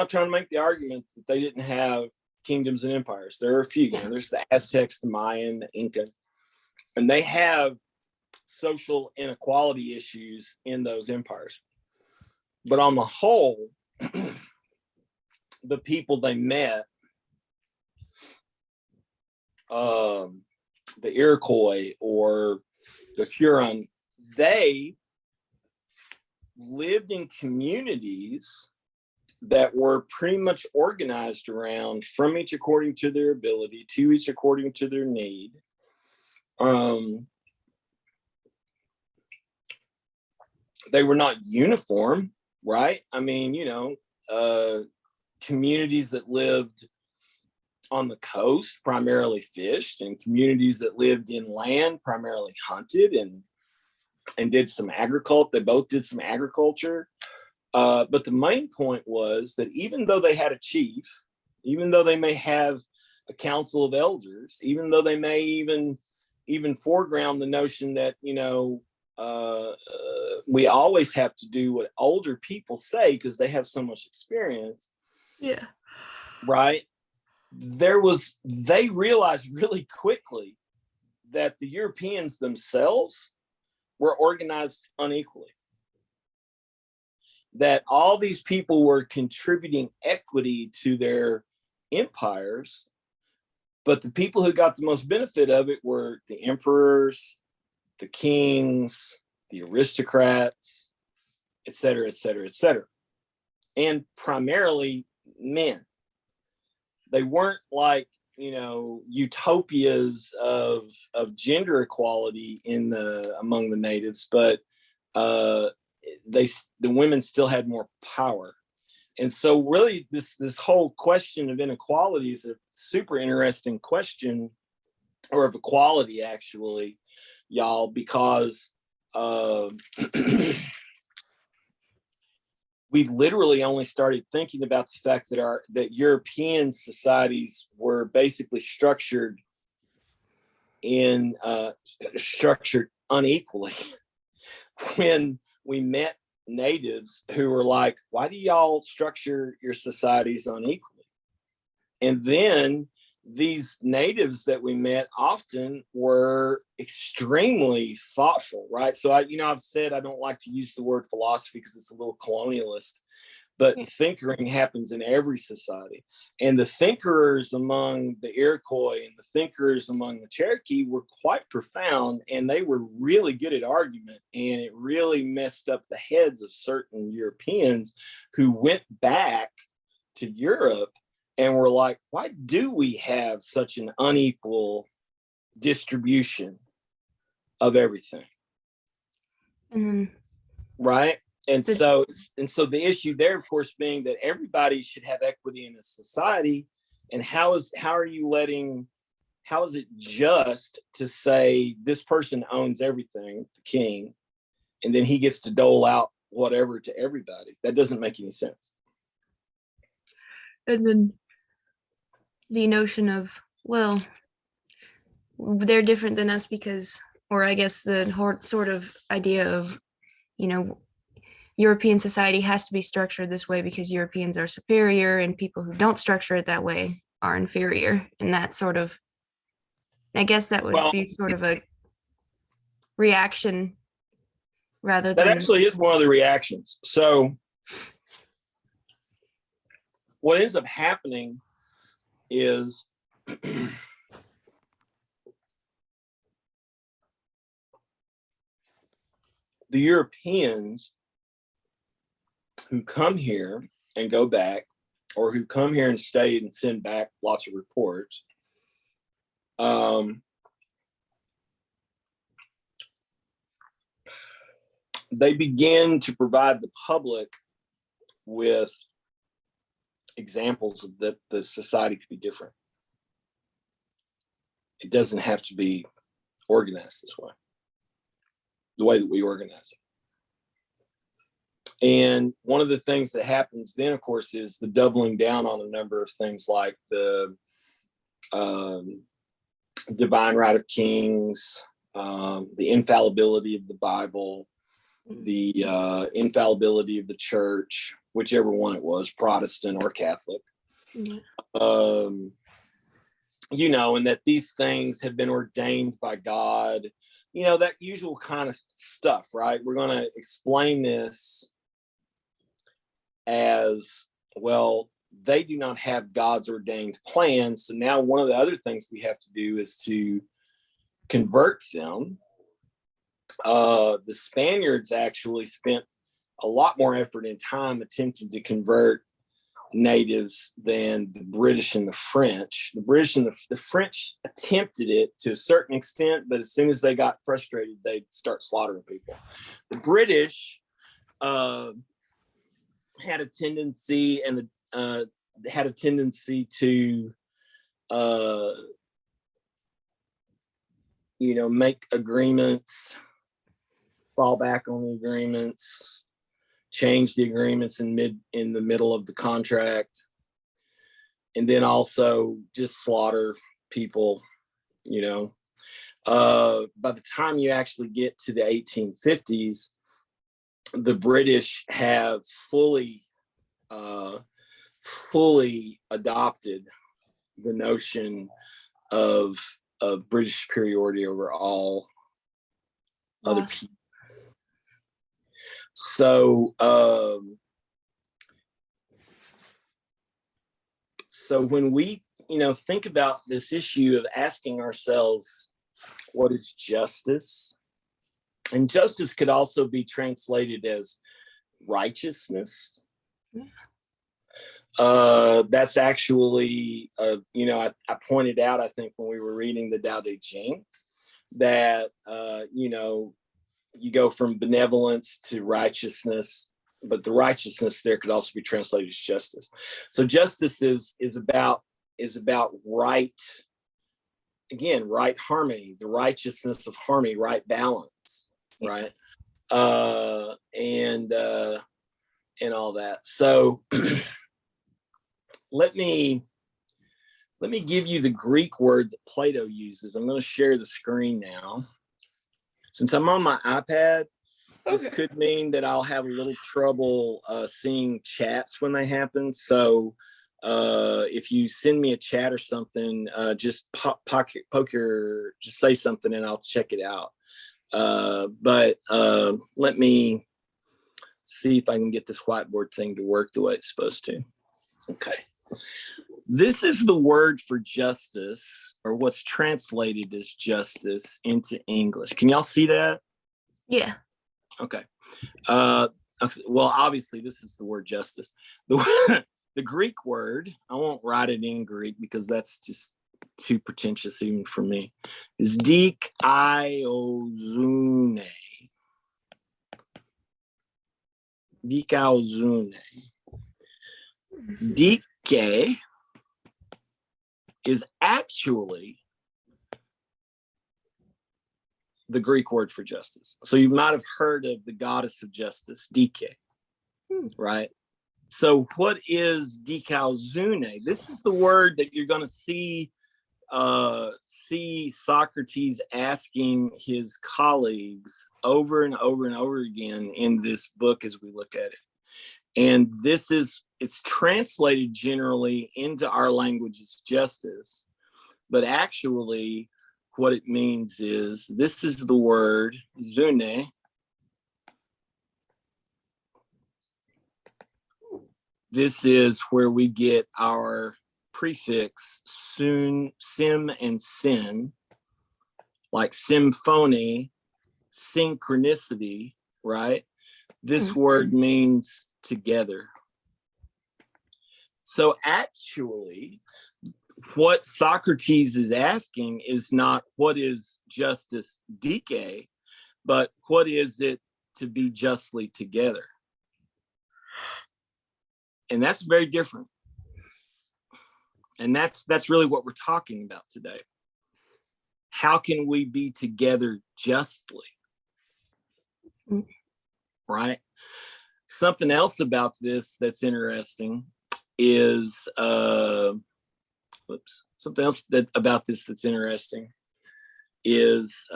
trying to make the argument that they didn't have kingdoms and empires. There are a few. There's the Aztecs, the Mayan, the Inca, and they have social inequality issues in those empires. But on the whole, the people they met, the Iroquois or the Huron, they lived in communities that were pretty much organized around, from each according to their ability, to each according to their need. They were not uniform, right? I mean, communities that lived on the coast primarily fished, and communities that lived inland primarily hunted and did some agriculture. They both did some agriculture. But the main point was that even though they had a chief, even though they may have a council of elders, even though they may even foreground the notion that, we always have to do what older people say because they have so much experience. Yeah. Right. They realized really quickly that the Europeans themselves were organized unequally. That all these people were contributing equity to their empires, but the people who got the most benefit of it were the emperors, the kings, the aristocrats, et cetera, et cetera, et cetera. And primarily men. They weren't like, utopias of gender equality among the natives, but the women still had more power. And so really this whole question of inequality is a super interesting question, or of equality actually, y'all, because we literally only started thinking about the fact that European societies were basically structured unequally when we met natives who were like, why do y'all structure your societies unequally? And then these natives that we met often were extremely thoughtful, right? So I've said I don't like to use the word philosophy because it's a little colonialist, but thinkering happens in every society. And the thinkers among the Iroquois and the thinkers among the Cherokee were quite profound, and they were really good at argument. And it really messed up the heads of certain Europeans who went back to Europe and were like, why do we have such an unequal distribution of everything? And Right. And so the issue there, of course, being that everybody should have equity in a society. And how is it just to say this person owns everything, the king, and then he gets to dole out whatever to everybody? That doesn't make any sense. and then the notion of, well, they're different than us because, or I guess the sort of idea of, you know, European society has to be structured this way because Europeans are superior and people who don't structure it that way are inferior. And that sort of, I guess that would be sort of a reaction rather than. That actually is one of the reactions. So what ends up happening is the Europeans who come here and go back, or who come here and stay and send back lots of reports, they begin to provide the public with examples of that the society could be different. It doesn't have to be organized this way, the way that we organize it. And one of the things that happens then, of course, is the doubling down on a number of things like the divine right of kings, the infallibility of the Bible, the infallibility of the church, whichever one it was, Protestant or Catholic. Mm-hmm. You know, and that these things have been ordained by God, you know, that usual kind of stuff, right? We're going to explain this as, well, they do not have God's ordained plan. So now one of the other things we have to do is to convert them. The Spaniards actually spent a lot more effort and time attempting to convert natives than the British and the French. The British and the French attempted it to a certain extent, but as soon as they got frustrated, they'd start slaughtering people. The British had a tendency to you know, make agreements, fall back on the agreements, change the agreements in the middle of the contract, and then also just slaughter people, you know. By the time you actually get to the 1850s, the British have fully adopted the notion of British superiority over all other people. So when we, you know, think about this issue of asking ourselves, what is justice? And justice could also be translated as righteousness. That's actually, you know, I pointed out, I think when we were reading the Tao Te Ching, that, you know, you go from benevolence to righteousness, but the righteousness there could also be translated as justice. So justice is about right, again, right harmony, the righteousness of harmony, right balance, right? And all that. So let me give you the Greek word that Plato uses. I'm going to share the screen now. Since I'm on my iPad, this could mean that I'll have a little trouble seeing chats when they happen. So if you send me a chat or something, just just say something and I'll check it out. But let me see if I can get this whiteboard thing to work the way it's supposed to. Okay. This is the word for justice, or what's translated as justice into English. Can y'all see that? Yeah. Okay. Well, obviously, this is the word justice. The Greek word, I won't write it in Greek because that's just too pretentious even for me, is dikaiozune. Dikaiozune. Dike is actually the Greek word for justice. So you might have heard of the goddess of justice, Dike, right? So what is dikaiozune? This is the word that you're going to see Socrates asking his colleagues over and over and over again in this book as we look at it. And it's translated generally into our language as justice, but actually what it means is, this is the word zune. This is where we get our prefix sim and sin, like symphony, synchronicity, right? This word means together. So actually, what Socrates is asking is not what is justice dike, but what is it to be justly together? And that's very different. And that's really what we're talking about today. How can we be together justly? Right? Something else about this that's interesting is something else about this that's interesting is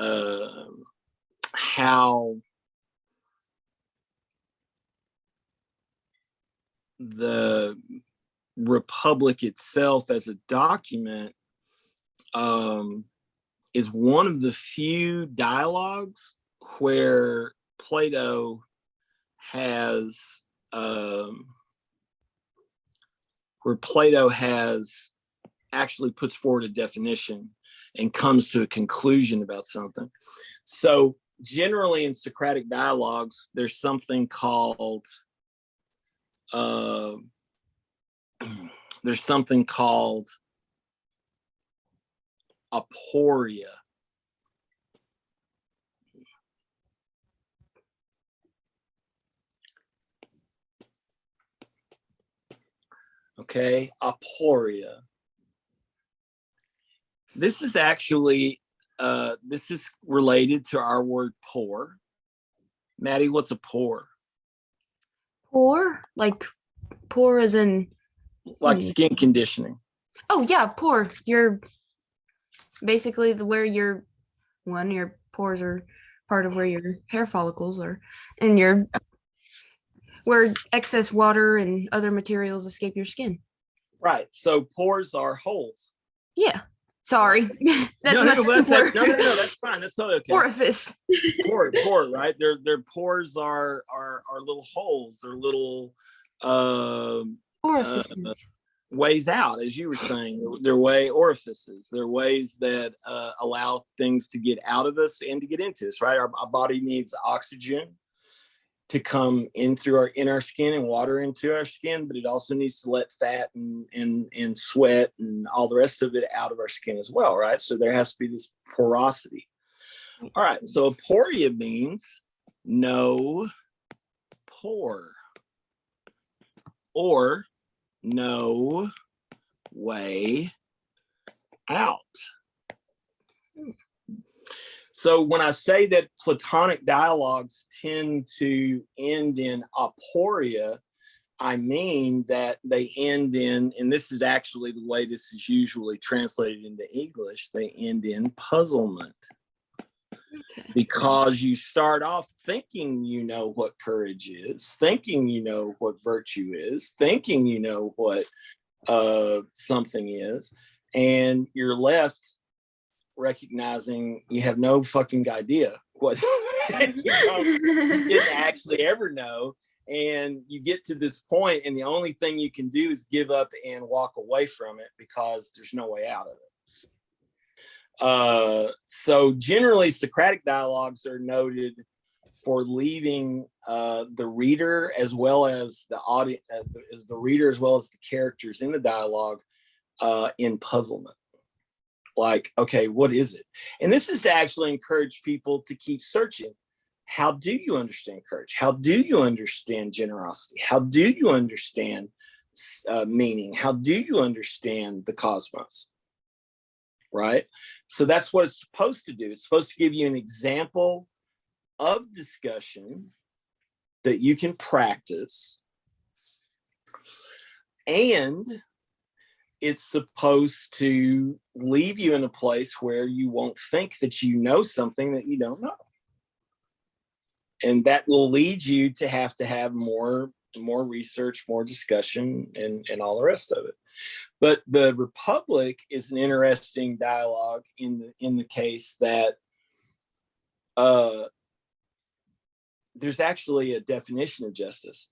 how the Republic itself as a document is one of the few dialogues where Plato has actually puts forward a definition and comes to a conclusion about something. So generally in Socratic dialogues, there's something called Aporia. Okay, Aporia. This is actually, this is related to our word poor. Maddie, what's a poor? Poor? Like poor as in? Like skin conditioning. Oh yeah, poor. You're basically where your pores are part of where your hair follicles are, and where excess water and other materials escape your skin. Right. So pores are holes. Yeah. Sorry. No, that's fine. That's totally okay. Orifice. Pore, right? Their pores are little holes. They're little Orifices. ways out, as you were saying. They're orifices. They're ways that allow things to get out of us and to get into us, right? Our body needs oxygen to come in through our skin and water into our skin, but it also needs to let fat and sweat and all the rest of it out of our skin as well, right? So there has to be this porosity. All right, so aporia means no pore or no way out. So when I say that Platonic dialogues tend to end in aporia, I mean that they end in, and this is actually the way this is usually translated into English, they end in puzzlement. Okay. Because you start off thinking you know what courage is, thinking you know what virtue is, thinking you know what something is, and you're left recognizing you have no fucking idea what you didn't actually ever know, And you get to this point, and the only thing you can do is give up and walk away from it because there's no way out of it. So generally, Socratic dialogues are noted for leaving the reader as well as the audience, the reader as well as the characters in the dialogue in puzzlement. Like, okay, what is it? And this is to actually encourage people to keep searching. How do you understand courage? How do you understand generosity? How do you understand meaning? How do you understand the cosmos? Right? So that's what it's supposed to do. It's supposed to give you an example of discussion that you can practice. And it's supposed to leave you in a place where you won't think that you know something that you don't know. And that will lead you to have more research, more discussion, and all the rest of it. But the Republic is an interesting dialogue in the case that there's actually a definition of justice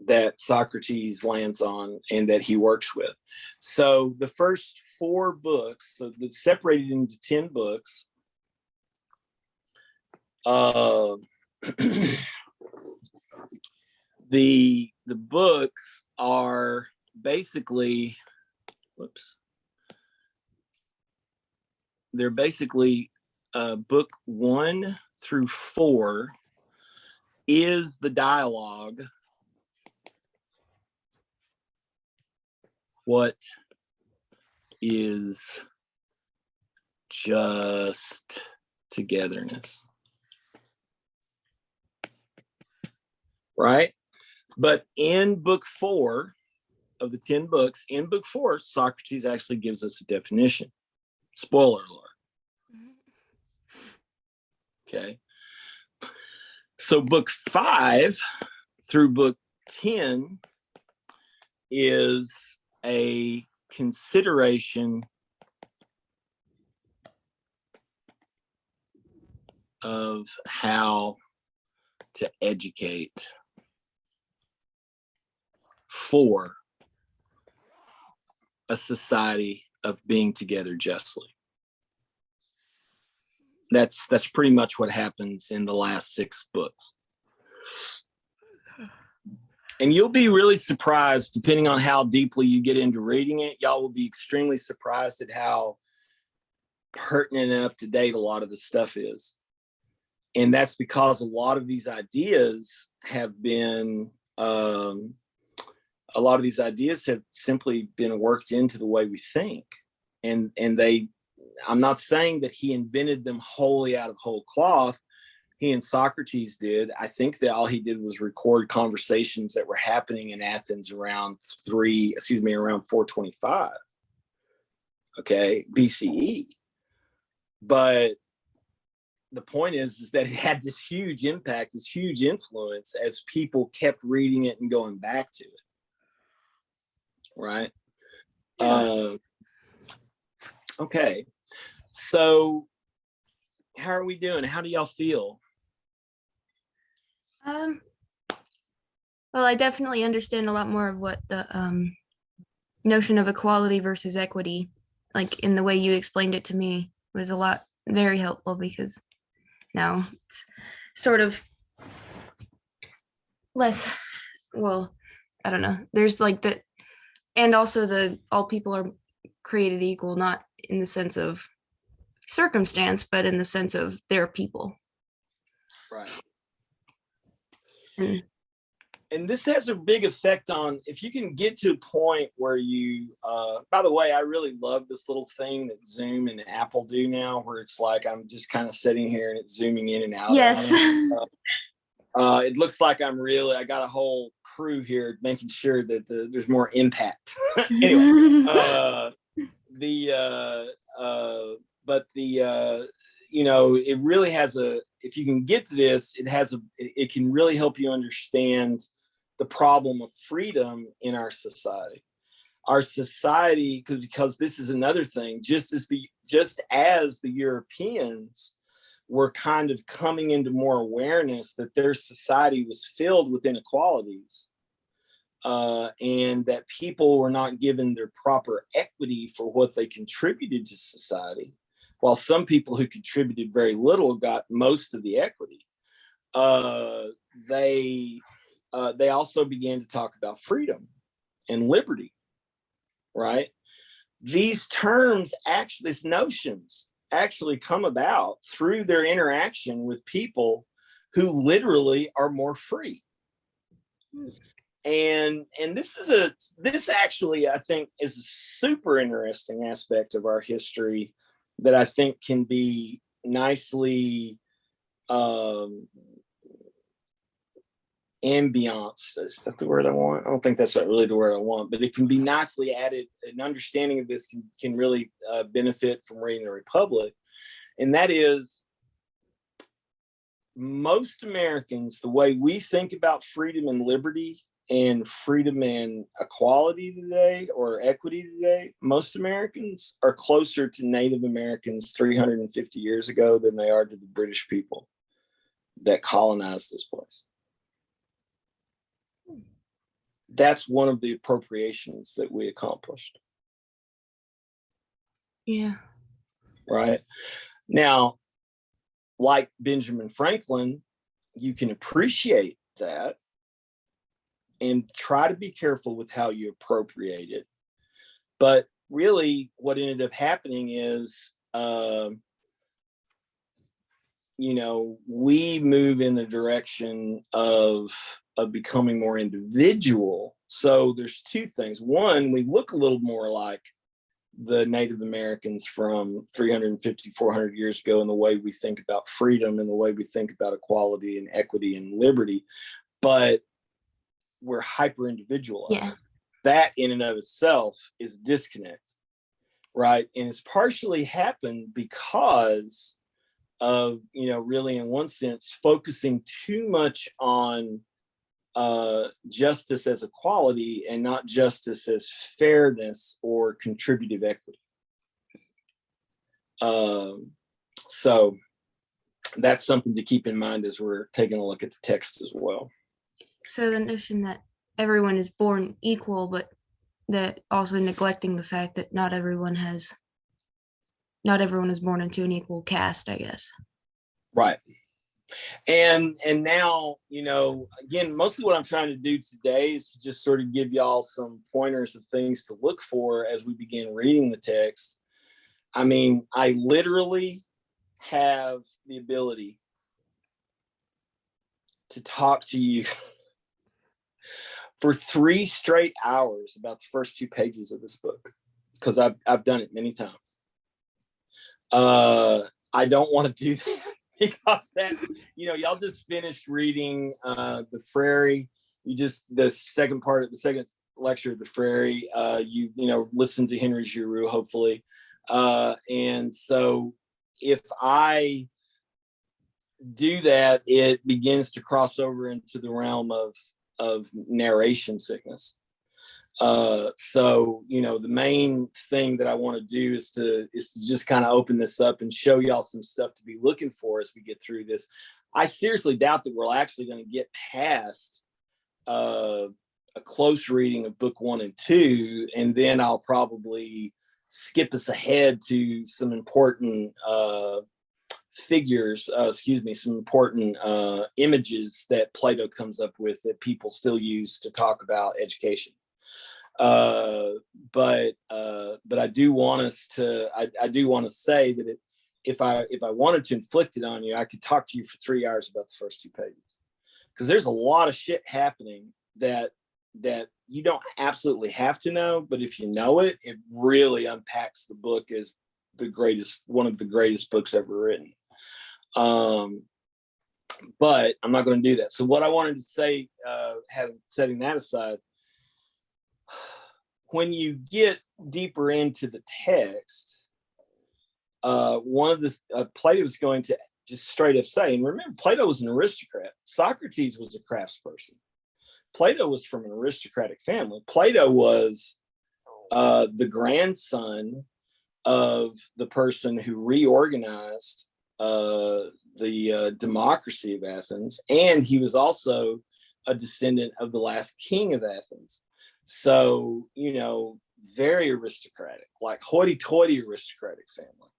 that Socrates lands on and that he works with. So the first 4 books, so that's separated into 10 books. The books are basically, they're basically book 1 through 4 is the dialogue. What is just togetherness? Right? But in book 4 of the 10 books, in book 4, Socrates actually gives us a definition. Spoiler alert. Okay. So book 5 through book 10 is a consideration of how to educate for a society of being together justly. That's pretty much what happens in the last 6 books. And you'll be really surprised, depending on how deeply you get into reading it, y'all will be extremely surprised at how pertinent and up to date a lot of the stuff is. And that's because a lot of these ideas have been, a lot of these ideas have simply been worked into the way we think. And I'm not saying that he invented them wholly out of whole cloth. He and Socrates did. I think that all he did was record conversations that were happening in Athens around 425, okay, BCE. But the point is that it had this huge impact, this huge influence as people kept reading it and going back to it. Right? Yeah. Okay. So how are we doing? How do y'all feel? Well, I definitely understand a lot more of what the notion of equality versus equity, like in the way you explained it to me, was a lot very helpful, because now it's sort of less, well, I don't know. There's like the, and also the all people are created equal, not in the sense of circumstance, but in the sense of they're people. Right. And this has a big effect on, if you can get to a point where you, by the way, I really love this little thing that Zoom and Apple do now, where it's like I'm just kind of sitting here and it's zooming in and out. Yes. It looks like I got a whole crew here making sure that there's more impact. Anyway, it really has if you can get to this, it can really help you understand the problem of freedom in our society. Our society, because this is another thing, just as the Europeans were kind of coming into more awareness that their society was filled with inequalities, and that people were not given their proper equity for what they contributed to society, while some people who contributed very little got most of the equity. They also began to talk about freedom and liberty, right? These terms, actually, these notions actually come about through their interaction with people who literally are more free. And this actually, I think, is a super interesting aspect of our history that I think can be nicely ambiance. Is that the word I want? I don't think that's really the word I want, but it can be nicely added. An understanding of this can really benefit from reading the Republic. And that is, most Americans, the way we think about freedom and liberty and freedom and equality today, or equity today, most Americans are closer to Native Americans 350 years ago than they are to the British people that colonized this place. That's one of the appropriations that we accomplished. Yeah. Right? Now, like Benjamin Franklin, you can appreciate that and try to be careful with how you appropriate it. But really, what ended up happening is, we move in the direction of becoming more individual. So there's two things. One, we look a little more like the Native Americans from 350, 400 years ago in the way we think about freedom and the way we think about equality and equity and liberty, but we're hyper individualized. Yeah. That in and of itself is disconnect, right? And it's partially happened because of, really in one sense, focusing too much on justice as equality and not justice as fairness or contributive equity. So that's something to keep in mind as we're taking a look at the text as well. So the notion that everyone is born equal, but that also neglecting the fact that not everyone is born into an equal caste, I guess. Right. And now, again, mostly what I'm trying to do today is to just sort of give y'all some pointers of things to look for as we begin reading the text. I mean, I literally have the ability to talk to you for 3 straight hours about the first 2 pages of this book, because I've done it many times. I don't want to do that. Because that, y'all just finished reading the Frary. The second lecture of the Frary. Listened to Henry Giroux, hopefully. And so if I do that, it begins to cross over into the realm of narration sickness. So the main thing that I want to do is to just kind of open this up and show y'all some stuff to be looking for as we get through this. I seriously doubt that we're actually going to get past a close reading of book 1 and 2, and then I'll probably skip us ahead to some important some important images that Plato comes up with that people still use to talk about education. But I do want us to. I do want to say that if I wanted to inflict it on you, I could talk to you for 3 hours about the first 2 pages, because there's a lot of shit happening that you don't absolutely have to know, but if you know it, it really unpacks the book as one of the greatest books ever written. But I'm not going to do that. So what I wanted to say, setting that aside, when you get deeper into the text, one of the Plato is going to just straight up say, and remember, Plato was an aristocrat. Socrates was a craftsperson. Plato was from an aristocratic family. Plato was the grandson of the person who reorganized democracy of Athens, and he was also a descendant of the last king of Athens. So, you know, very aristocratic, like hoity-toity aristocratic family,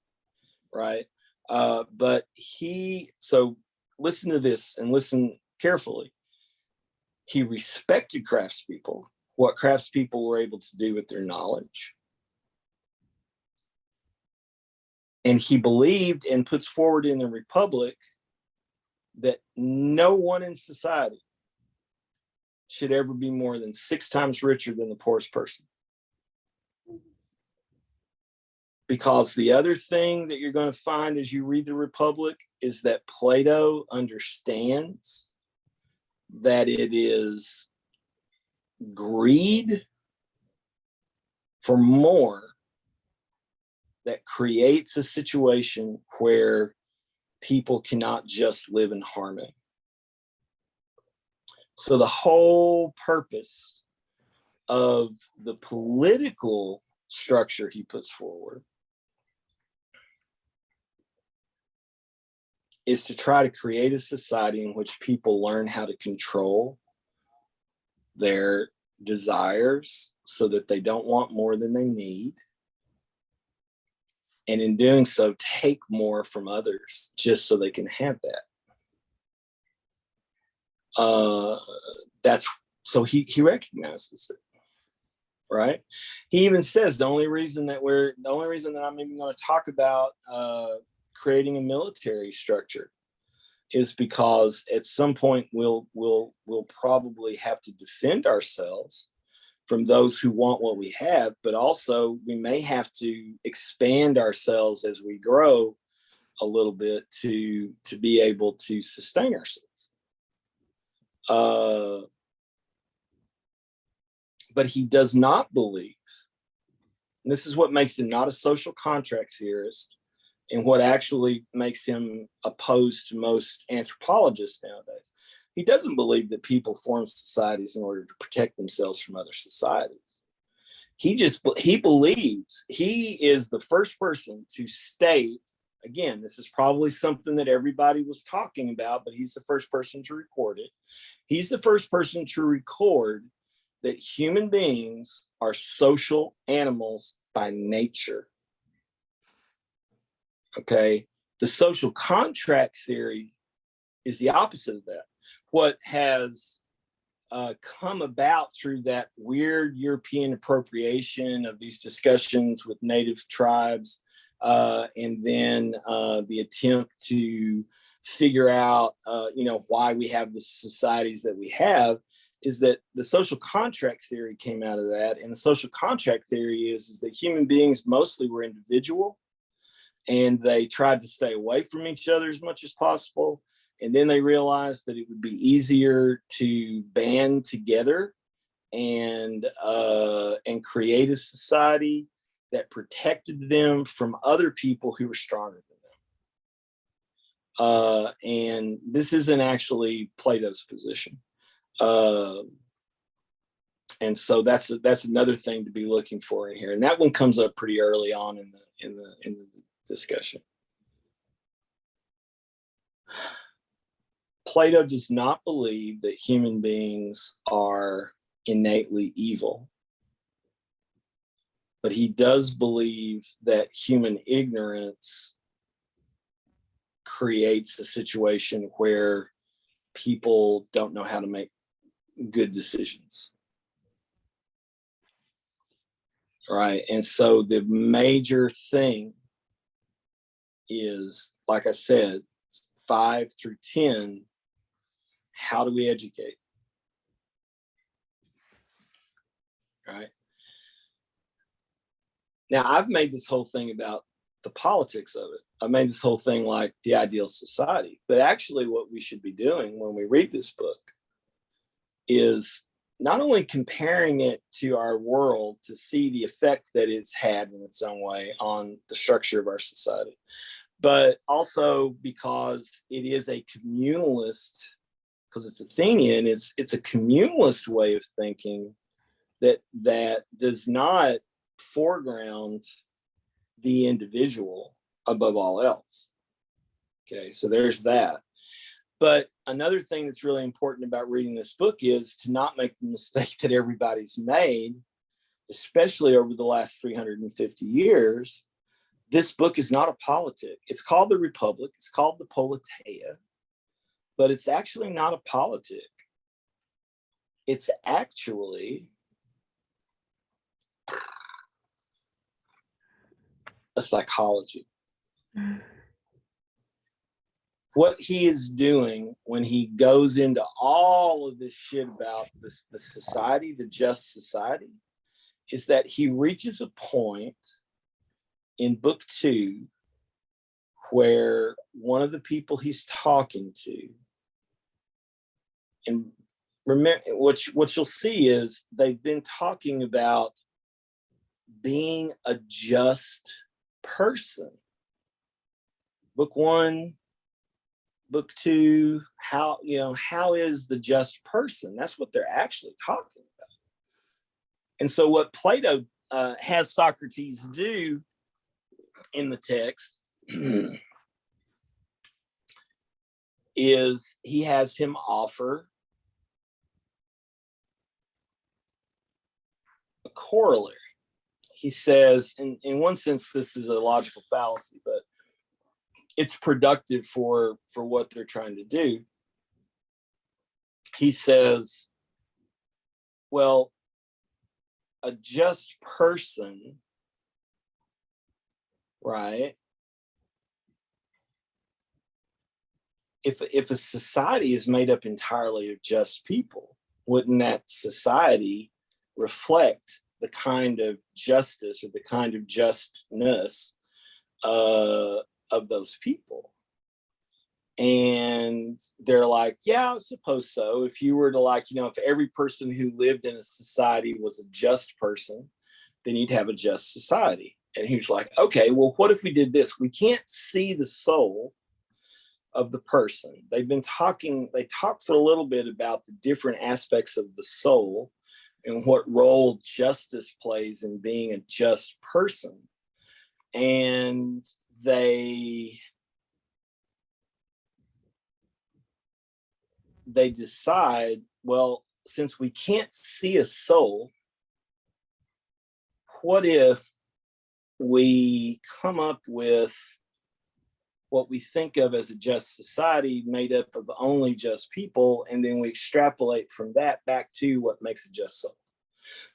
right? But so listen to this and listen carefully. He respected craftspeople, what craftspeople were able to do with their knowledge. And he believed and puts forward in the Republic that no one in society should ever be more than 6 times richer than the poorest person. Because the other thing that you're going to find as you read the Republic is that Plato understands that it is greed for more that creates a situation where people cannot just live in harmony. So the whole purpose of the political structure he puts forward is to try to create a society in which people learn how to control their desires so that they don't want more than they need. And in doing so, take more from others just so they can have that. So he recognizes it, right? He even says the only reason that I'm even going to talk about creating a military structure is because at some point we'll probably have to defend ourselves from those who want what we have, but also we may have to expand ourselves as we grow a little bit to be able to sustain ourselves. But he does not believe, and this is what makes him not a social contract theorist, and what actually makes him opposed to most anthropologists nowadays. He doesn't believe that people form societies in order to protect themselves from other societies. He believes he is the first person to state, again, this is probably something that everybody was talking about, but he's the first person to record it. He's the first person to record that human beings are social animals by nature. Okay, the social contract theory is the opposite of that. What has come about through that weird European appropriation of these discussions with native tribes, and then the attempt to figure out, why we have the societies that we have, is that the social contract theory came out of that. And the social contract theory is that human beings mostly were individual, and they tried to stay away from each other as much as possible. And then they realized that it would be easier to band together and create a society that protected them from other people who were stronger than them. And this isn't actually Plato's position. And so that's another thing to be looking for in here. And that one comes up pretty early on in the discussion. Plato does not believe that human beings are innately evil, but he does believe that human ignorance creates a situation where people don't know how to make good decisions. Right. And so the major thing is, like I said, 5 through 10, how do we educate? Right. Now, I've made this whole thing about the politics of it. I made this whole thing like the ideal society. But actually what we should be doing when we read this book is not only comparing it to our world to see the effect that it's had in its own way on the structure of our society, but also because it is a communalist, because it's Athenian, it's a communalist way of thinking that does not foreground the individual above all else. Okay, so there's that. But another thing that's really important about reading this book is to not make the mistake that everybody's made, especially over the last 350 years. This book is not a politic. It's called the Republic. It's called the Politeia, but it's actually not a politic. It's actually a psychology. What he is doing when he goes into all of this shit about this, the society, the just society, is that he reaches a point in book 2 where one of the people he's talking to, and remember what you'll see is they've been talking about being a just person. Book 1, book 2, how is the just person? That's what they're actually talking about. And so what Plato has Socrates do in the text is he has him offer a corollary. He says, in one sense, this is a logical fallacy, but it's productive for what they're trying to do. He says, well, a just person, right? If a society is made up entirely of just people, wouldn't that society reflect the kind of justice or the kind of justness of those people? And they're like, yeah, I suppose so. If you were to if every person who lived in a society was a just person, then you'd have a just society. And he was like, okay, well, what if we did this? We can't see the soul of the person. They talked for a little bit about the different aspects of the soul and what role justice plays in being a just person. And they decide, well, since we can't see a soul, what if we come up with what we think of as a just society made up of only just people, and then we extrapolate from that back to what makes a just soul?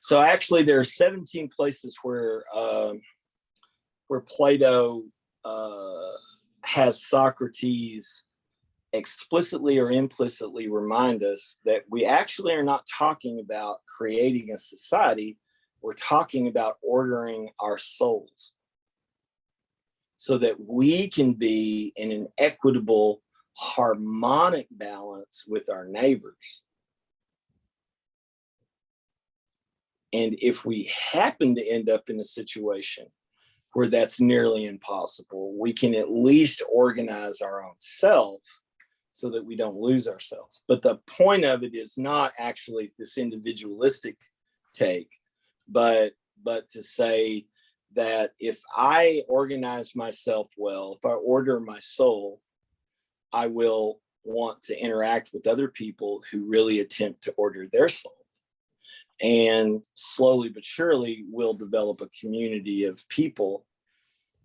So actually there are 17 places where Plato has Socrates explicitly or implicitly remind us that we actually are not talking about creating a society. We're talking about ordering our souls so that we can be in an equitable, harmonic balance with our neighbors. And if we happen to end up in a situation where that's nearly impossible, we can at least organize our own self so that we don't lose ourselves. But the point of it is not actually this individualistic take, but to say that if I organize myself well, if I order my soul, I will want to interact with other people who really attempt to order their soul. And slowly but surely, we'll develop a community of people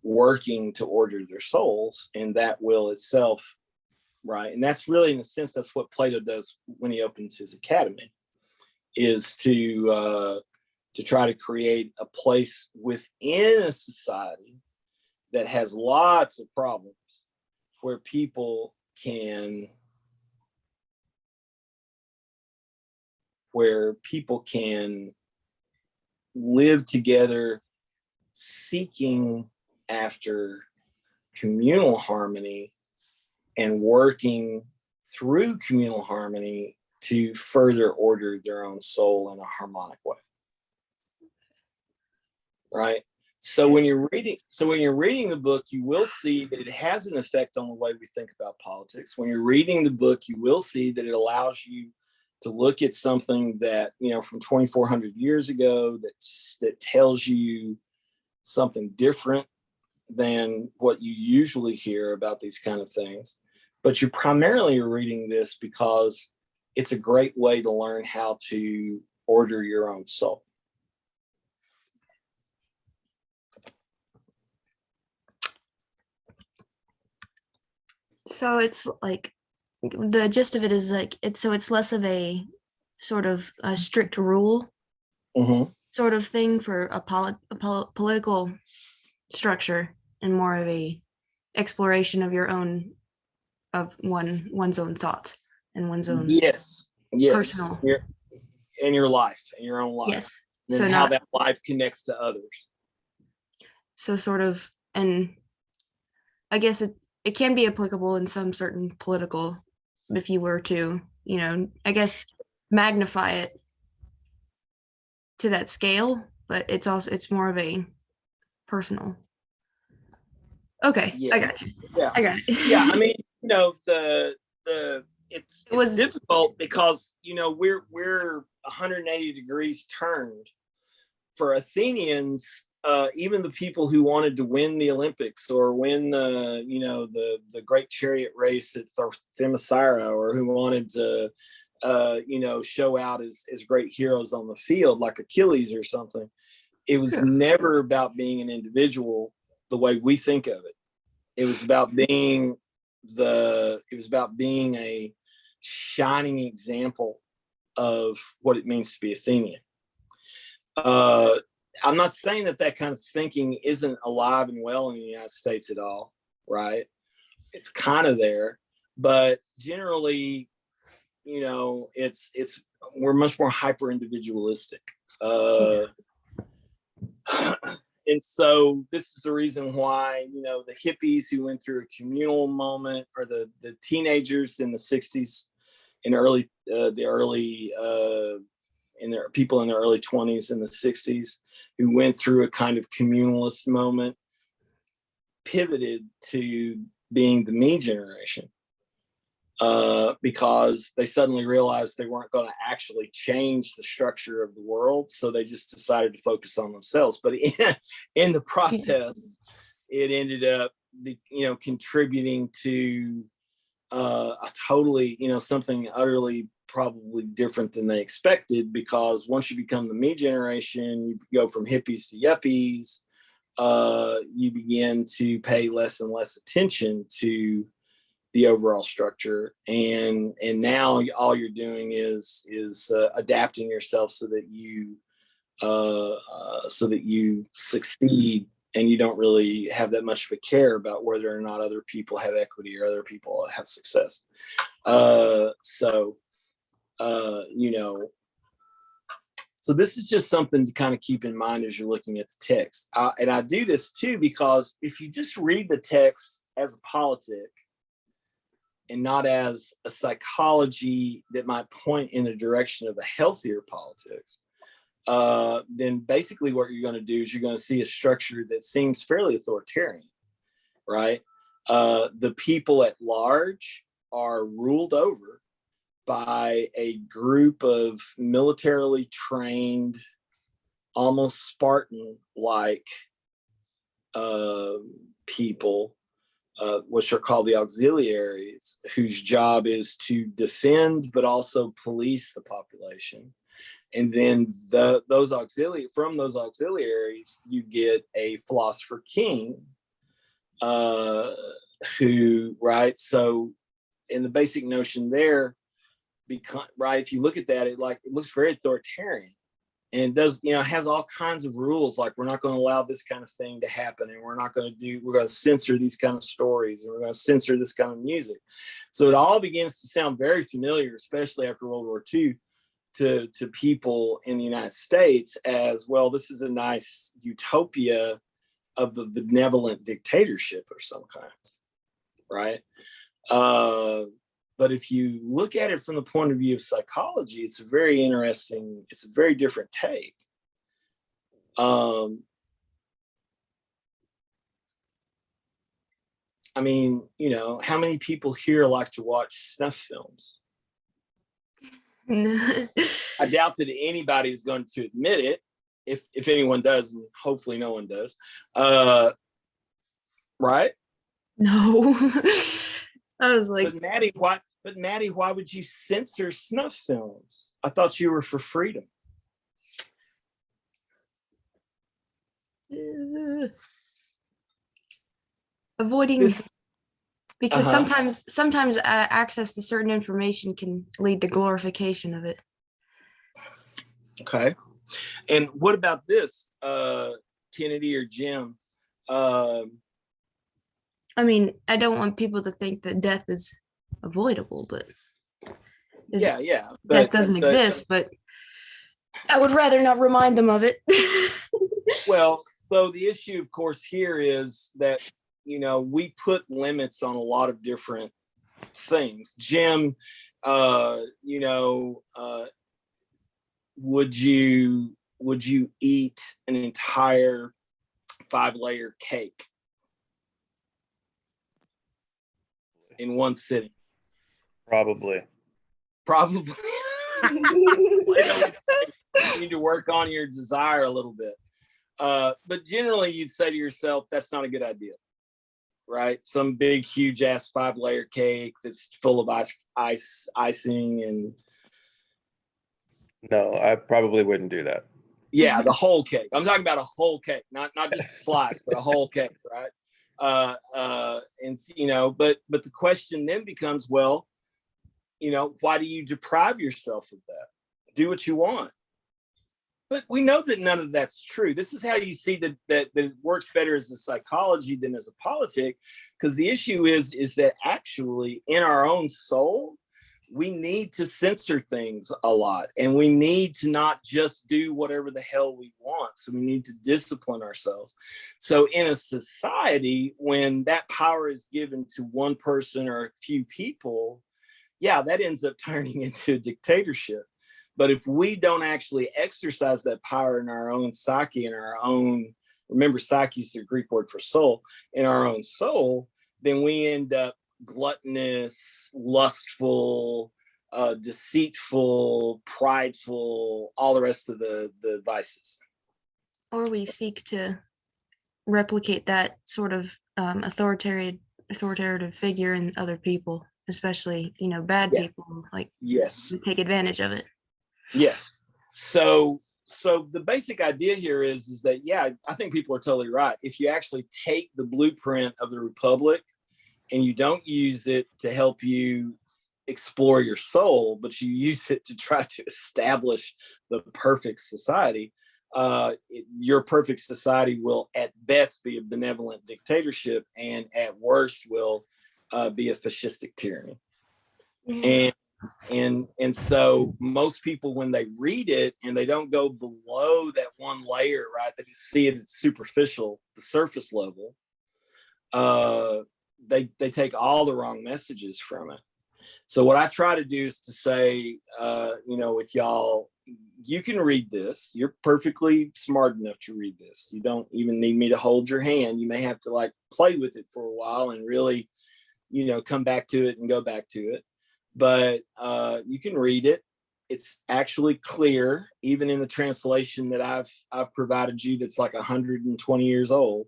working to order their souls, and that will itself, right? And that's really, in a sense, that's what Plato does when he opens his academy, is to try to create a place within a society that has lots of problems where people can live together seeking after communal harmony and working through communal harmony to further order their own soul in a harmonic way. Right? So when you're reading the book, you will see that it has an effect on the way we think about politics. When you're reading the book, you will see that it allows you to look at something that, from 2,400 years ago that tells you something different than what you usually hear about these kind of things, but you primarily are reading this because it's a great way to learn how to order your own soul. So it's like the gist of it is like it's less of a sort of a strict rule sort of thing for a political structure, and more of a exploration of your own one's own thoughts and one's own yes personal in your life, in your own life. yes. And So how not that life connects to others. so sort of, and I guess it can be applicable in some certain political, if you were to, I guess magnify it to that scale, but it's more of a personal. Okay, Yeah. I got you. Yeah. I got it. Yeah, I mean, it's difficult because we're 180 degrees turned for Athenians. Even the people who wanted to win the Olympics or win the great chariot race at Themiscyra, or who wanted to show out as great heroes on the field like Achilles or something, it was never about being an individual the way we think of it. It was about being a shining example of what it means to be Athenian. I'm not saying that kind of thinking isn't alive and well in the United States at all, right? It's kind of there, but generally, we're much more hyper individualistic. And so this is the reason why, the hippies who went through a communal moment, or the teenagers in the 60s, in people in their early 20s and the 60s who went through a kind of communalist moment, pivoted to being the me generation, because they suddenly realized they weren't going to actually change the structure of the world. So they just decided to focus on themselves. But in the process, it ended up, contributing to a totally, something utterly probably different than they expected, because once you become the me generation, you go from hippies to yuppies. You begin to pay less and less attention to the overall structure, and now all you're doing is adapting yourself so that you succeed, and you don't really have that much of a care about whether or not other people have equity or other people have success. So this is just something to kind of keep in mind as you're looking at the text. And I do this too, because if you just read the text as a politic and not as a psychology that might point in the direction of a healthier politics, then basically what you're going to do is you're going to see a structure that seems fairly authoritarian, right? The people at large are ruled over by a group of militarily trained, almost Spartan-like people, which are called the auxiliaries, whose job is to defend but also police the population. And then from those auxiliaries, you get a philosopher king, who, right? So, in the basic notion there, right, if you look at that, it looks very authoritarian, and it does, has all kinds of rules, like we're not going to allow this kind of thing to happen, and we're going to censor these kind of stories, and we're going to censor this kind of music. So it all begins to sound very familiar, especially after World War II, to people in the United States, as well. This is a nice utopia of a benevolent dictatorship of some kind, right? But if you look at it from the point of view of psychology, it's a very different take. I mean, how many people here like to watch snuff films? I doubt that anybody is going to admit it. If anyone does, and hopefully no one does. right? No. I was like, But Maddie, why? But Maddie, why would you censor snuff films? I thought you were for freedom. avoiding This, because uh-huh. sometimes access to certain information can lead to glorification of it. Okay. And what about this, Kennedy or Jim? I mean, I don't want people to think that death is avoidable, but Yeah. death doesn't exist, but I would rather not remind them of it. Well, so the issue, of course, here is that, we put limits on a lot of different things. Jim, would you eat an entire 5-layer cake in one sitting? Probably. You need to work on your desire a little bit. But generally, you'd say to yourself, that's not a good idea, right? Some big, huge ass 5-layer cake that's full of icing and. No, I probably wouldn't do that. Yeah, the whole cake. I'm talking about a whole cake, not just a slice, but a whole cake, right? And but the question then becomes, well, why do you deprive yourself of that? Do what you want. But we know that none of that's true. This is how you see that it works better as a psychology than as a politic, because the issue is that actually in our own soul, we need to censor things a lot, and we need to not just do whatever the hell we want. So we need to discipline ourselves. So in a society, when that power is given to one person or a few people, yeah, that ends up turning into a dictatorship. But if we don't actually exercise that power in our own psyche, in our own, remember, psyche is the Greek word for soul, in our own soul, then we end up gluttonous, lustful, deceitful, prideful, all the rest of the vices. Or we seek to replicate that sort of authoritative figure in other people, especially bad people. Like, yes, we take advantage of it. Yes. So the basic idea here is that, yeah, I think people are totally right. If you actually take the blueprint of the Republic and you don't use it to help you explore your soul, but you use it to try to establish the perfect society, your perfect society will at best be a benevolent dictatorship, and at worst will be a fascistic tyranny. Yeah. And so most people, when they read it and they don't go below that one layer, right, they just see it as superficial, the surface level, they take all the wrong messages from it. So what I try to do is to say, with y'all, you can read this. You're perfectly smart enough to read this. You don't even need me to hold your hand. You may have to play with it for a while and really, come back to it and go back to it. But you can read it. It's actually clear, even in the translation that I've provided you, that's like 120 years old.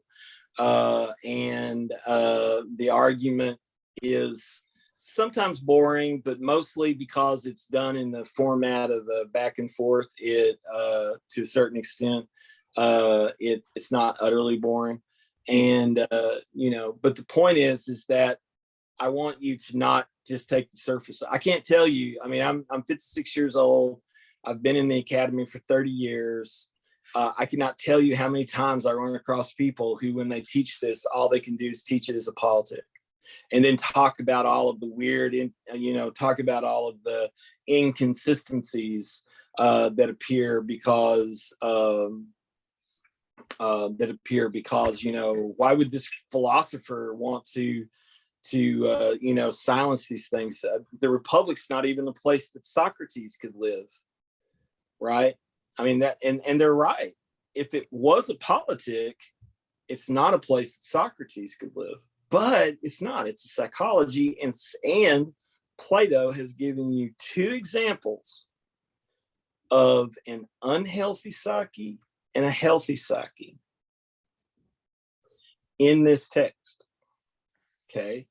And the argument is sometimes boring, but mostly because it's done in the format of a back and forth. It to a certain extent, it's not utterly boring. And but the point is that I want you to not just take the surface. I can't tell you. I mean, I'm 56 years old. I've been in the academy for 30 years. I cannot tell you how many times I run across people who, when they teach this, all they can do is teach it as a politic, and then talk about all of the weird, talk about all of the inconsistencies that appear because why would this philosopher want to silence these things? The Republic's not even a place that Socrates could live, right? I mean, that, and they're right. If it was a politic, it's not a place that Socrates could live. But it's not. It's a psychology, and Plato has given you 2 examples of an unhealthy psyche and a healthy psyche. in this text. Okay.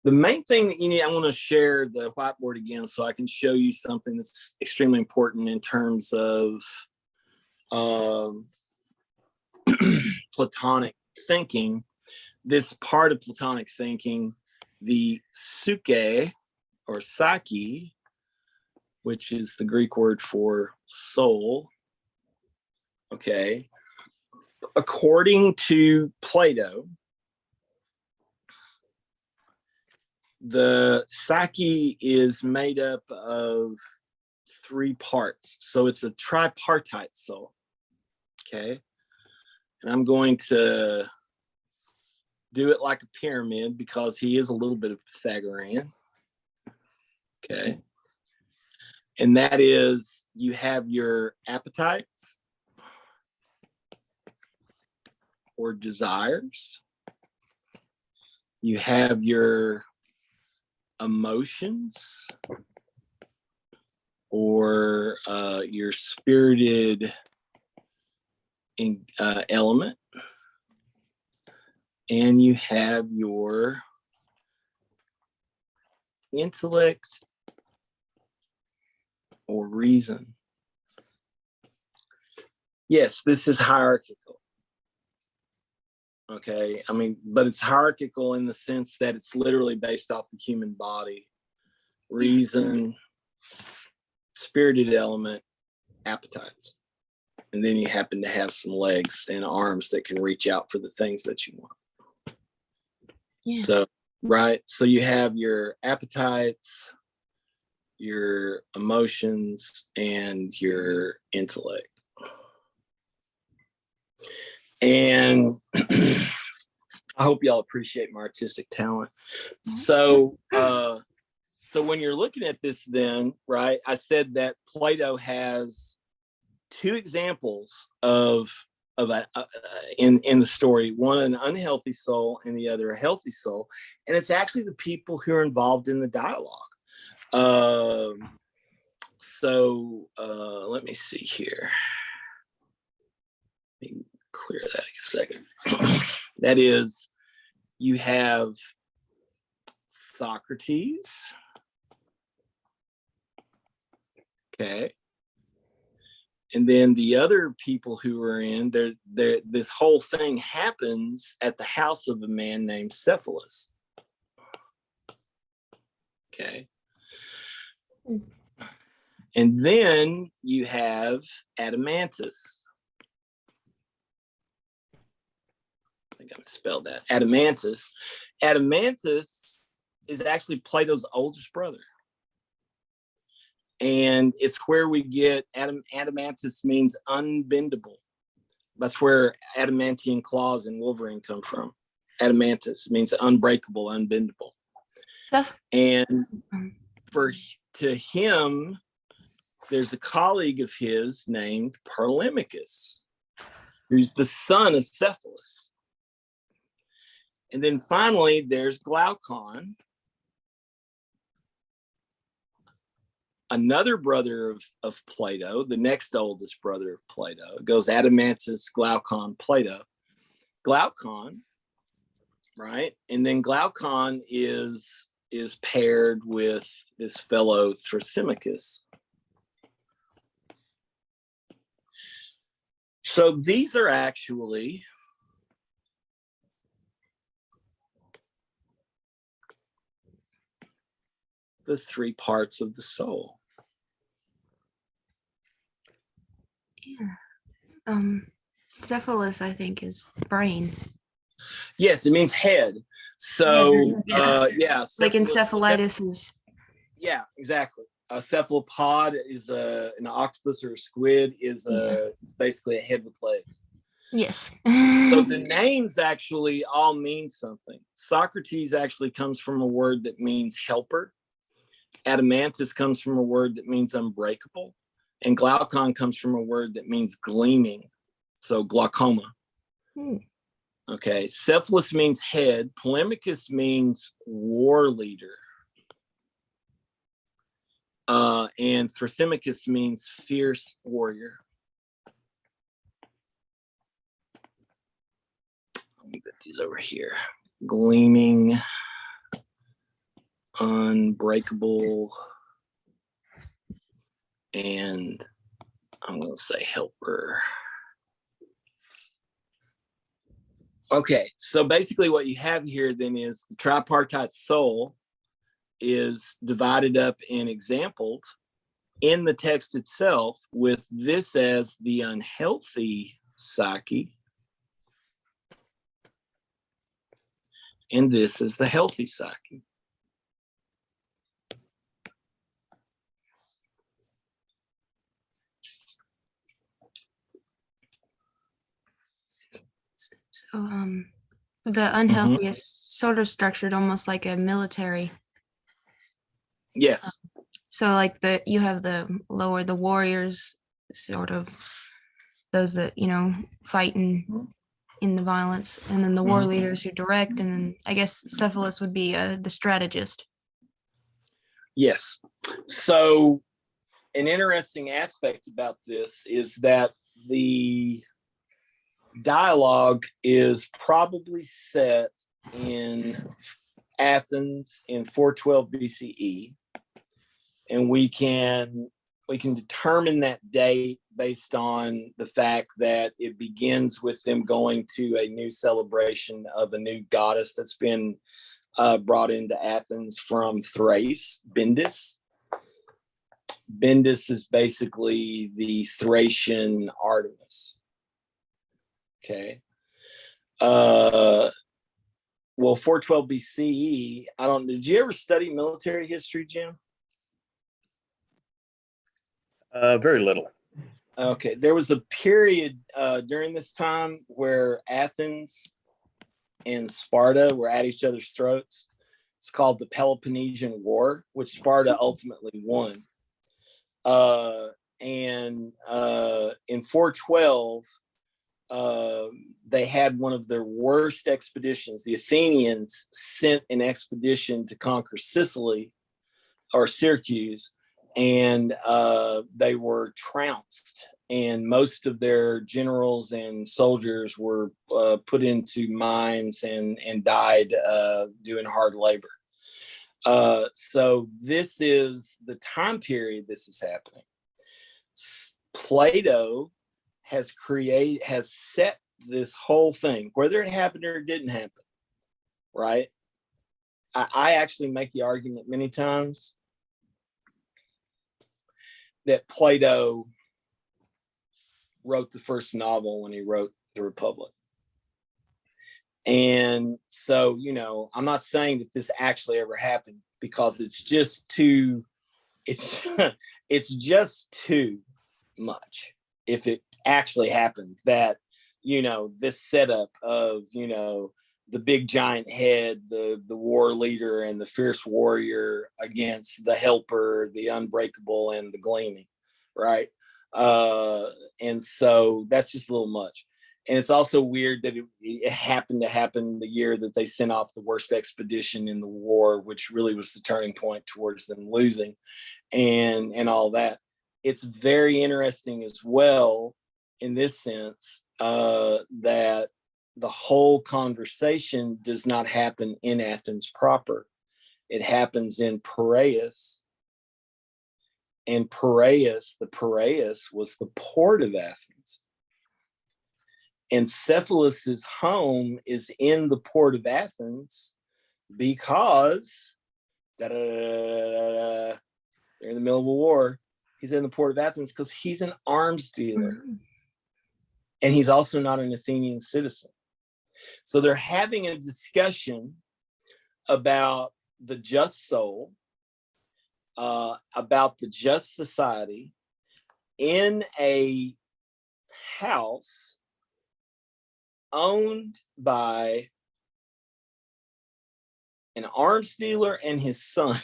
The main thing that you need, I want to share the whiteboard again so I can show you something that's extremely important in terms of Platonic thinking. This part of Platonic thinking, the psyche or psyche, which is the Greek word for soul. Okay. According to Plato, the psyche is made up of 3 parts. So it's a tripartite soul. Okay. And I'm going to do it like a pyramid because he is a little bit of Pythagorean. Okay. And that is, you have your appetites or desires. You have your emotions or your spirited element. And you have your intellect or reason. Yes, this is hierarchical. Okay, I mean, but it's hierarchical in the sense that it's literally based off the human body, reason, spirited element, appetites. And then you happen to have some legs and arms that can reach out for the things that you want. Yeah. So, right. So you have your appetites, your emotions, and your intellect. And I hope y'all appreciate my artistic talent. So, so when you're looking at this, then, right, I said that Plato has 2 examples of in the story, one an unhealthy soul and the other a healthy soul, and it's actually the people who are involved in the dialogue. So let me see here. Let me clear that a second. That is, you have Socrates. Okay. And then the other people who are in there, this whole thing happens at the house of a man named Cephalus. Okay. And then you have Adeimantus. I think I spelled that. Adeimantus. Adeimantus is actually Plato's oldest brother. And it's where we get Adeimantus means unbendable. That's where adamantine claws and Wolverine come from. Adeimantus means unbreakable, unbendable. And to him, there's a colleague of his named Polemachus, who's the son of Cephalus. And then finally, there's Glaucon, another brother of Plato, the next oldest brother of Plato. It goes Adeimantus, Glaucon, Plato. Glaucon, right? And then Glaucon is paired with this fellow Thrasymachus. So these are actually the 3 parts of the soul. Yeah. Cephalus, I think, is brain. Yes, it means head. So yeah, like encephalitis is. Yeah, exactly. A cephalopod is an octopus or a squid is it's basically a head with legs. Yes. So the names actually all mean something. Socrates actually comes from a word that means helper. Adeimantus comes from a word that means unbreakable. And Glaucon comes from a word that means gleaming. So glaucoma. Okay. Cephalus means head. Polemachus means war leader. And Thrasymachus means fierce warrior. Let me put these over here. Gleaming, unbreakable, and I'm going to say helper. Okay, so basically what you have here then is the tripartite soul is divided up and exampled in the text itself, with this as the unhealthy psyche and this is the healthy psyche. So the unhealthy is sort of structured almost like a military. Yes. So like you have the warriors, sort of those that, you know, fight in the violence, and then the war leaders who direct, and then I guess Cephalus would be the strategist. Yes. So an interesting aspect about this is that the dialogue is probably set in Athens in 412 BCE, and we can determine that date based on the fact that it begins with them going to a new celebration of a new goddess that's been brought into Athens from Thrace, Bendis. Bendis is basically the Thracian Artemis. Okay. Well, 412 BCE, did you ever study military history, Jim? Very little. Okay. There was a period during this time where Athens and Sparta were at each other's throats. It's called the Peloponnesian War, which Sparta ultimately won. And in 412, they had one of their worst expeditions. The Athenians sent an expedition to conquer Sicily or Syracuse, and they were trounced, and most of their generals and soldiers were put into mines and died doing hard labor. So this is the time period this is happening. Plato has set this whole thing, whether it happened or it didn't happen, right? I actually make the argument many times that Plato wrote the first novel when he wrote The Republic. And so, you know, I'm not saying that this actually ever happened, because it's just too much if it actually happened, that, you know, this setup of, you know, the big giant head, the war leader and the fierce warrior against the helper, the unbreakable and the gleaming, right? And so that's just a little much. And it's also weird that it happened to happen the year that they sent off the worst expedition in the war, which really was the turning point towards them losing and all that. It's very interesting as well in this sense, that the whole conversation does not happen in Athens proper. It happens in Piraeus. And the Piraeus was the port of Athens. And Cephalus's home is in the port of Athens because they're in the middle of a war. He's in the port of Athens because he's an arms dealer. And he's also not an Athenian citizen. So they're having a discussion about the just soul, about the just society in a house owned by an arms dealer and his son,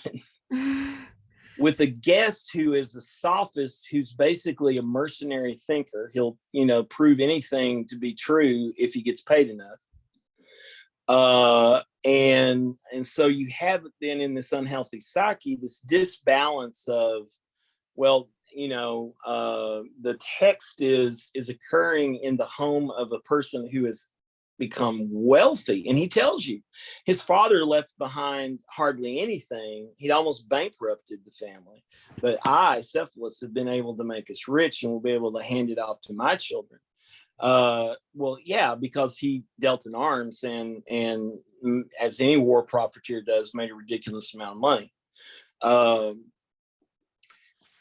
with a guest who is a sophist, who's basically a mercenary thinker. He'll, you know, prove anything to be true if he gets paid enough. And so you have then in this unhealthy psyche, this disbalance of, well, you know, the text is occurring in the home of a person who has become wealthy. And he tells you his father left behind hardly anything. He'd almost bankrupted the family. But I, Cephalus, have been able to make us rich and will be able to hand it off to my children. Well, yeah, because he dealt in arms and as any war profiteer does, made a ridiculous amount of money.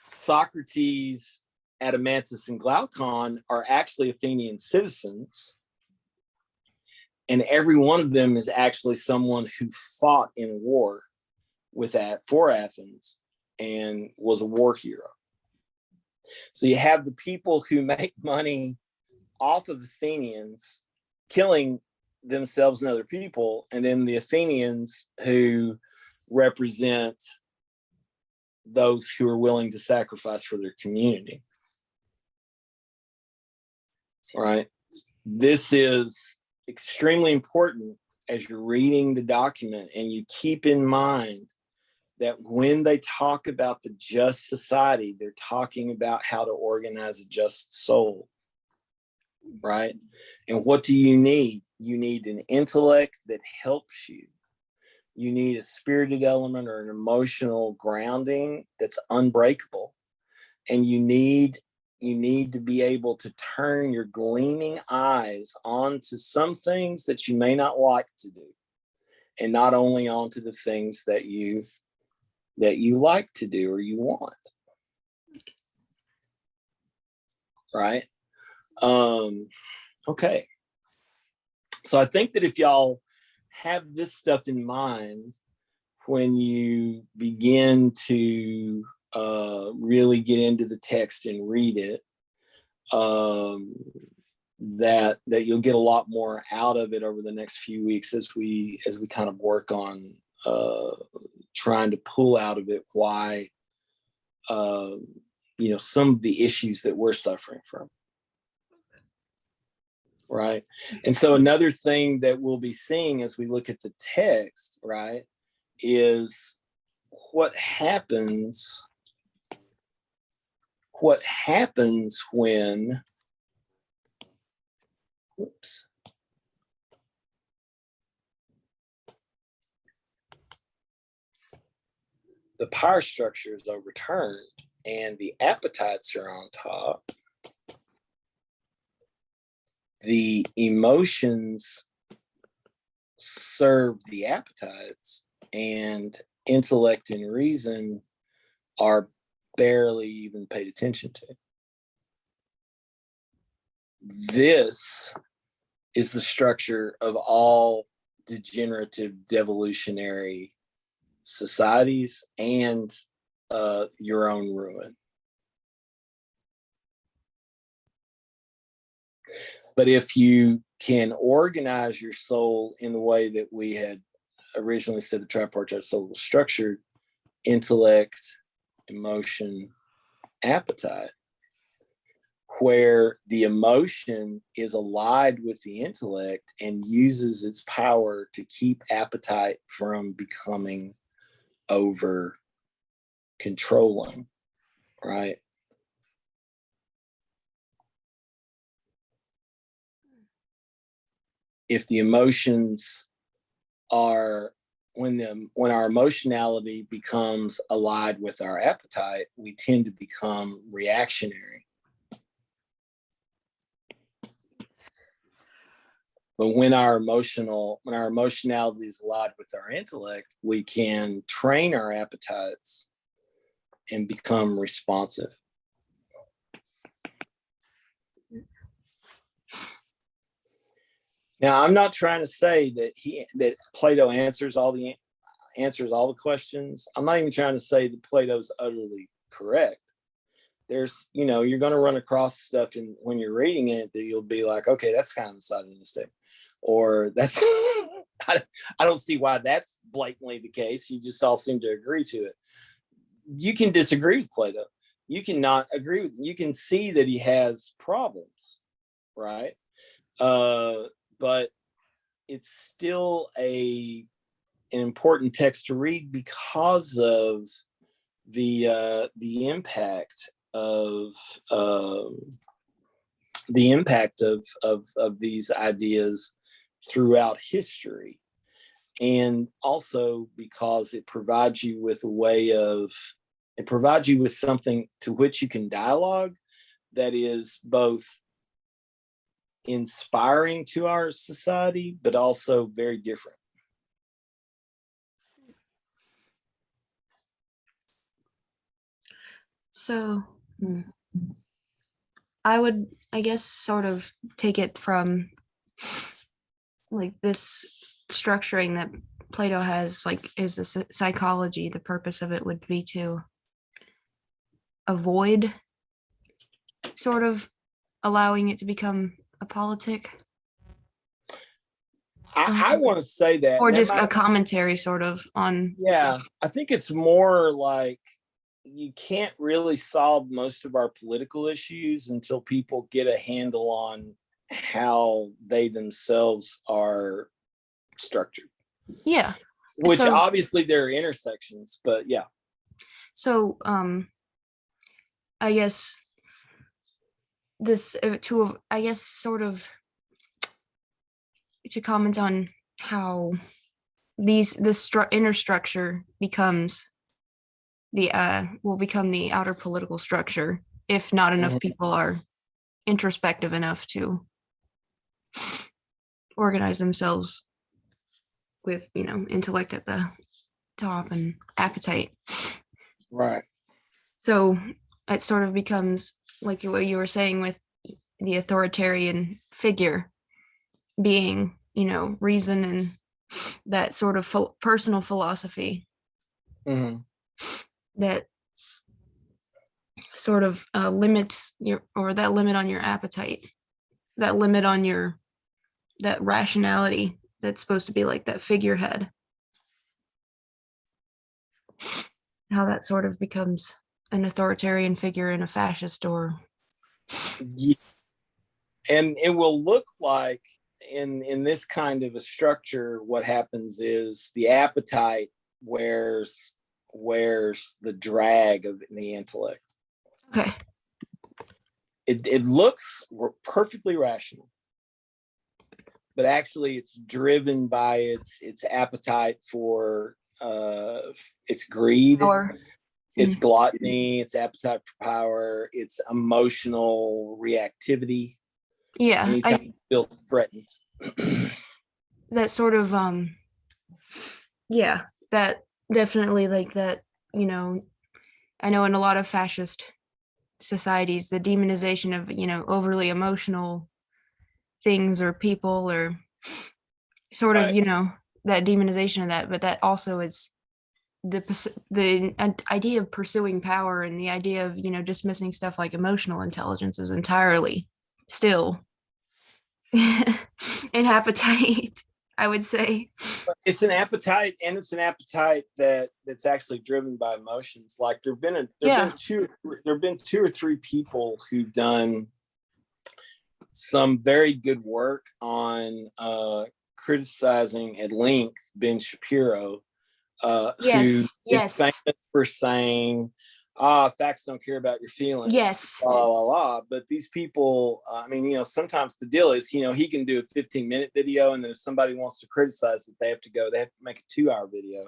Socrates, Adeimantus, and Glaucon are actually Athenian citizens. And every one of them is actually someone who fought in war for Athens and was a war hero. So you have the people who make money off of Athenians killing themselves and other people, and then the Athenians who represent those who are willing to sacrifice for their community. Right? This is extremely important as you're reading the document, and you keep in mind that when they talk about the just society, they're talking about how to organize a just soul, right? And what do you need? You need an intellect that helps you. You need a spirited element or an emotional grounding that's unbreakable. And you need to be able to turn your gleaming eyes onto some things that you may not like to do, and not only onto the things that you like to do or you want. Right? Okay. So I think that if y'all have this stuff in mind when you begin to really get into the text and read it, that you'll get a lot more out of it over the next few weeks as we kind of work on trying to pull out of it why some of the issues that we're suffering from. Right. And so another thing that we'll be seeing as we look at the text, right, is what happens when the power structure is overturned and the appetites are on top. The emotions serve the appetites, and intellect and reason are barely even paid attention to. This is the structure of all degenerative devolutionary societies and your own ruin. But if you can organize your soul in the way that we had originally said the tripartite soul was structured, intellect, emotion, appetite, where the emotion is allied with the intellect and uses its power to keep appetite from becoming over controlling, right? If the emotions are, when our emotionality becomes allied with our appetite, we tend to become reactionary. But when our emotionality is allied with our intellect, we can train our appetites and become responsive. Now, I'm not trying to say that Plato answers all the questions. I'm not even trying to say that Plato's utterly correct. There's, you're going to run across stuff when you're reading it that you'll be like, okay, that's kind of misogynistic, or that's I don't see why that's blatantly the case. You just all seem to agree to it. You can disagree with Plato. You cannot agree with. You can see that he has problems, right? But it's still an important text to read because of the impact of these ideas throughout history. And also because it provides you with something to which you can dialogue that is both inspiring to our society, but also very different. So I would, I guess, sort of take it from like this structuring that Plato has, like, is a psychology. The purpose of it would be to avoid sort of allowing it to become a politic. I want to say that, or just a commentary sort of on. Yeah, I think it's more like you can't really solve most of our political issues until people get a handle on how they themselves are structured. Yeah. Which obviously there are intersections, but yeah. So I guess this to, I guess, sort of to comment on how this inner structure becomes will become the outer political structure if not enough people are introspective enough to organize themselves with, intellect at the top and appetite. Right. So it sort of becomes like what you were saying with the authoritarian figure being, reason and that sort of personal philosophy that sort of limits that limit on your appetite, that limit on that rationality that's supposed to be like that figurehead. How that sort of becomes an authoritarian figure in a fascist or. Yeah. And it will look like in this kind of a structure, what happens is the appetite wears the drag of the intellect. Okay. It looks perfectly rational, but actually it's driven by its appetite for its greed, Power. its gluttony, its appetite for power, its emotional reactivity. Yeah, anytime you feel threatened. That sort of yeah, that definitely, like that, I know in a lot of fascist societies, the demonization of, overly emotional things or people, or sort of, that demonization of that, but that also is the idea of pursuing power, and the idea of, dismissing stuff like emotional intelligence is entirely still an appetite, I would say. It's an appetite, and it's an appetite that's actually driven by emotions. Like there've been two or three people who've done some very good work on criticizing at length Ben Shapiro, who is famous for saying, facts don't care about your feelings. Yes. Blah, blah, blah. But these people, sometimes the deal is, he can do a 15-minute video, and then if somebody wants to criticize it, they have to make a 2-hour video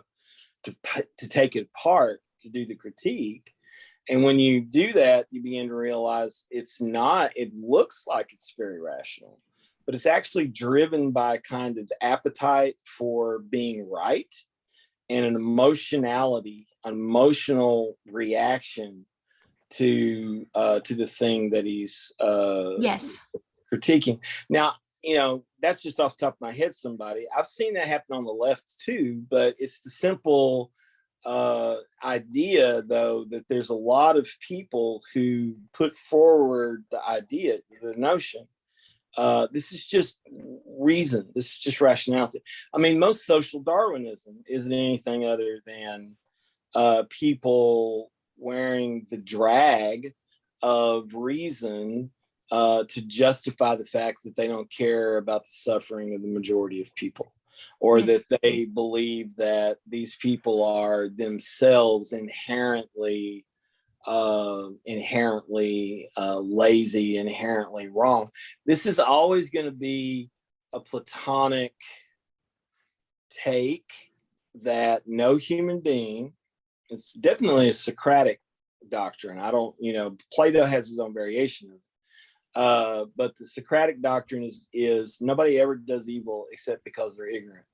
to take it apart, to do the critique. And when you do that, you begin to realize it looks like it's very rational, but it's actually driven by a kind of appetite for being right and an emotional reaction to the thing that he's critiquing. Now, that's just off the top of my head. I've seen that happen on the left too, but it's the simple idea, though, that there's a lot of people who put forward the notion. This is just reason. This is just rationality. I mean, most social Darwinism isn't anything other than people wearing the drag of reason to justify the fact that they don't care about the suffering of the majority of people, or that they believe that these people are themselves inherently lazy, inherently wrong. This is always going to be a Platonic take that no human being, it's definitely a Socratic doctrine. I don't, Plato has his own variation of it. But the Socratic doctrine is nobody ever does evil except because they're ignorant,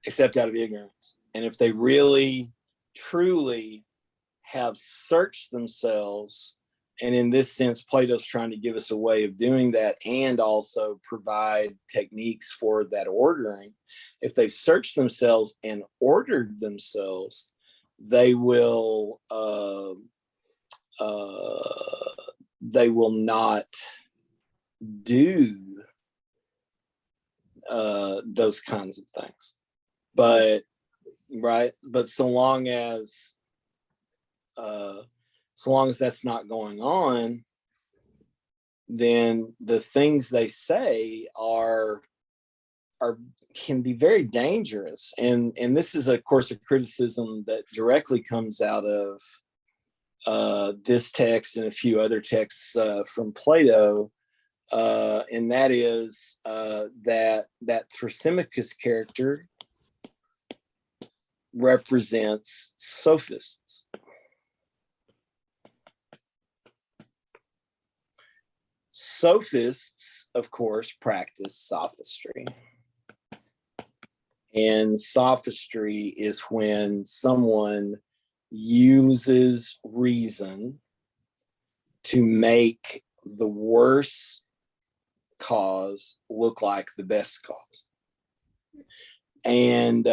except out of ignorance. And if they really, truly have searched themselves, and in this sense, Plato's trying to give us a way of doing that and also provide techniques for that ordering. If they've searched themselves and ordered themselves, they will not do those kinds of things. But so long as that's not going on, then the things they say can be very dangerous. And this is, of course, a criticism that directly comes out of this text and a few other texts from Plato, and that is that Thrasymachus character represents sophists. Sophists, of course, practice sophistry. And sophistry is when someone uses reason to make the worst cause look like the best cause. And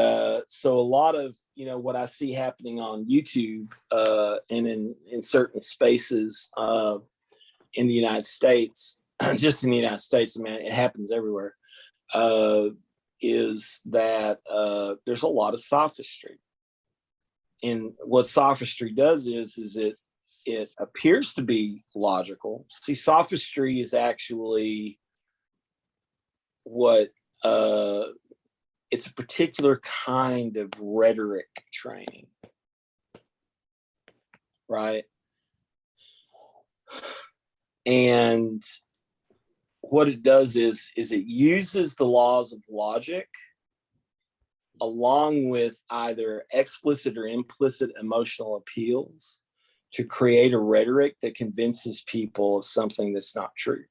so a lot of what I see happening on YouTube and in certain spaces in the United States, just in the United States, I mean, it happens everywhere, is that there's a lot of sophistry. And what sophistry does is it appears to be logical. See, sophistry is actually what it's a particular kind of rhetoric training, right? And what it does is it uses the laws of logic along with either explicit or implicit emotional appeals to create a rhetoric that convinces people of something that's not true,